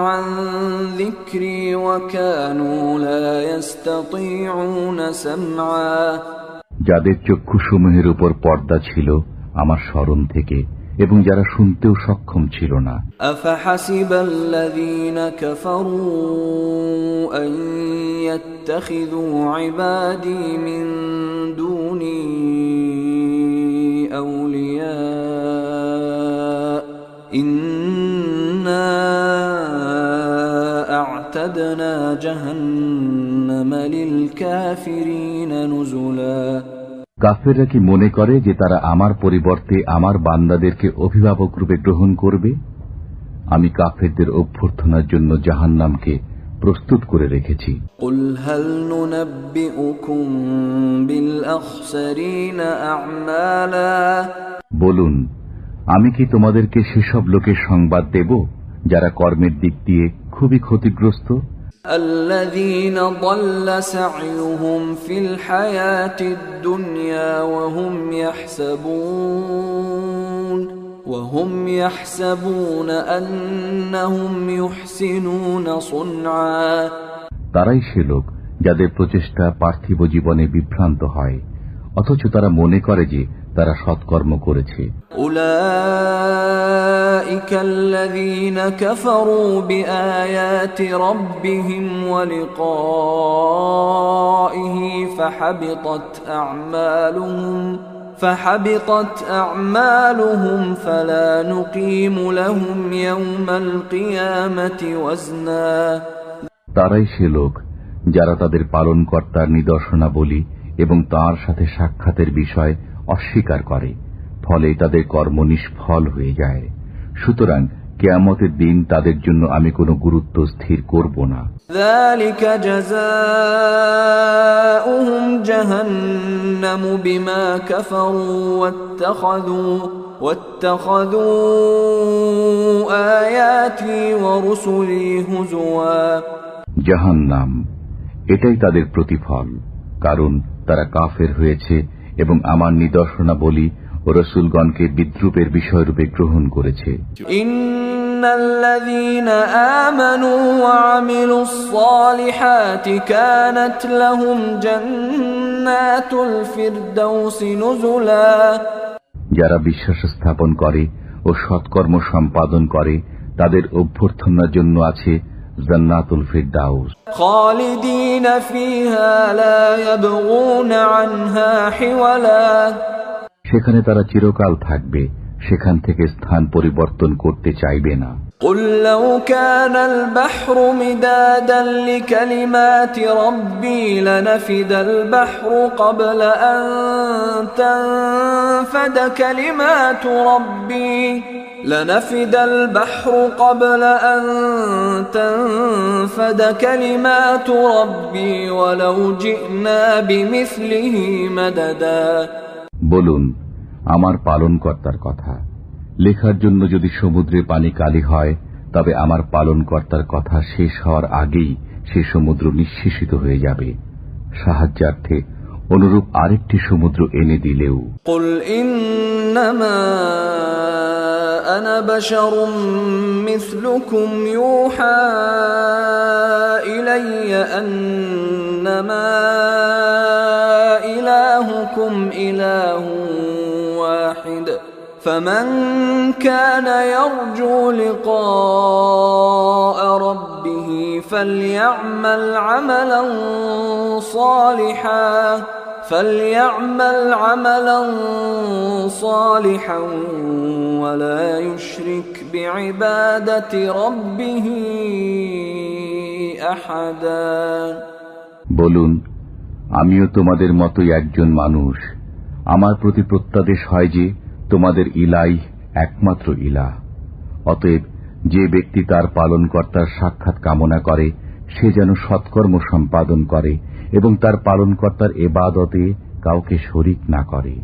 S1: عن ذكري وكانوا لا يستطيعون سمعا।
S2: যাদের চক্ষুসমূহের উপর পর্দা ছিল আমার স্মরণ থেকে এবং যারা শুনতেও সক্ষম ছিল না।
S1: أفحسب الذين كفروا أن يتخذوا عبادي من دوني أولياء إنا أعتدنا جهنم للكافرين نزلا।
S2: কাফেররা কি মনে করে যে তারা আমার পরিবর্তে আমার বান্দাদেরকে অভিভাবক রূপে গ্রহণ করবে? আমি কাফেরদের অভ্যর্থনার জন্য জাহান্নামকে প্রস্তুত করে রেখেছি।
S1: قل هل ننبئكم بالأخسرين أعمالا।
S2: বলুন, আমি কি তোমাদেরকে সেসব লোকের সংবাদ দেব যারা কর্মের দিক দিয়ে খুবই ক্ষতিগ্রস্ত?
S1: الذين ضل سعيهم في الحياة الدنيا وهم يحسبون أنهم يحسنون صنعا।
S2: তারাই সে লোক যাদের প্রচেষ্টা পার্থিব জীবনে বিভ্রান্ত হয়, অথচ তারা মনে করে যে তারা সৎকর্ম করেছে।
S1: উলাইকা আল্লাযীনা কাফারু বিআয়াতি রাব্বিহিম ওয়া লিকাইহি فحبطت أعمالهم فلا نقيم لهم يوم القيامة وزنا।
S2: তারাই সে লোক যারা তাদের পালনকর্তার নিদর্শনাবলী এবং তার সাথে সাক্ষাতের বিষয় অস্বীকার করে, ফলে তাদের কর্ম নিষ্ফল হয়ে যায়। সুতরাং কিয়ামতের দিন তাদের জন্য আমি কোনো গুরুত্ব স্থির করব না।
S1: যালিকা জাযাউহুম জাহান্নামু বিমা কাফারু ওয়াত্তাখাযু আয়াতি ওয়া রুসুলি হুজুয়া।
S2: জাহান্নাম, এটাই তাদের প্রতিফল, কারণ তারা কাফের হয়েছে এবং আমার নিদর্শনাবলী ও রাসূলগণকে বিদ্রূপের বিষয়রূপে গ্রহণ করেছে।
S1: ইন্নাল্লাযীনা আমানু ওয়া আমিলুস সালিহাতি কানাত লাহুম জান্নাতুল ফিরদাউসি নুজুলা।
S2: যারা বিশ্বাস স্থাপন করে ও সৎকর্ম সম্পাদন করে তাদের অভ্যর্থনার জন্য আছে জান্নাতুল ফিরদাউস।
S1: খালিদিনা ফিহা লা ইয়াবগুনা আনহা হিওয়ালা।
S2: সেখানে তারা চিরকাল থাকবে, সেখান থেকে স্থান পরিবর্তন করতে চাইবে না।
S1: قل لو كان البحر مدادا لكلمات ربي لنفد البحر قبل أن تنفد كلمات ربي لنفد البحر قبل أن تنفد كلمات ربي ولو جئنا بمثله مددا।
S2: বলুন, আমার পালনকর্তার কথা, লেখার জন্য যদি সমুদ্রে পানি কালি হয়, তবে আমার পালনকর্তার কথা শেষ হওয়ার আগেই সে সমুদ্র নিঃশেষিত হয়ে যাবে। সাহায্যার্থে অনুরূপ আরেকটি সমুদ্র এনে দিলেও।
S1: কুল ইন্নামা আনা বাশারুম মিসলুকুম ইউহা ইলাইয়া আন্নামা ইলাহুকুম ইলাহুন ওয়াহিদ فمن كان يرجو لقاء ربه فليعمل عملا صالحا ولا يشرك بعبادة ربه أحدا।
S2: বলুন, আমিও তোমাদের মতোই একজন মানুষ। আমার প্রতি প্রত্যাদেশ হয় যে তোমাদের ইলাহ একমাত্র ইলাহ। অতএব যে ব্যক্তি তার পালনকর্তার সাক্ষাৎ কামনা করে সে যেন সৎকর্ম সম্পাদন করে এবং তার পালনকর্তার ইবাদতে কাউকে শরীক না করে।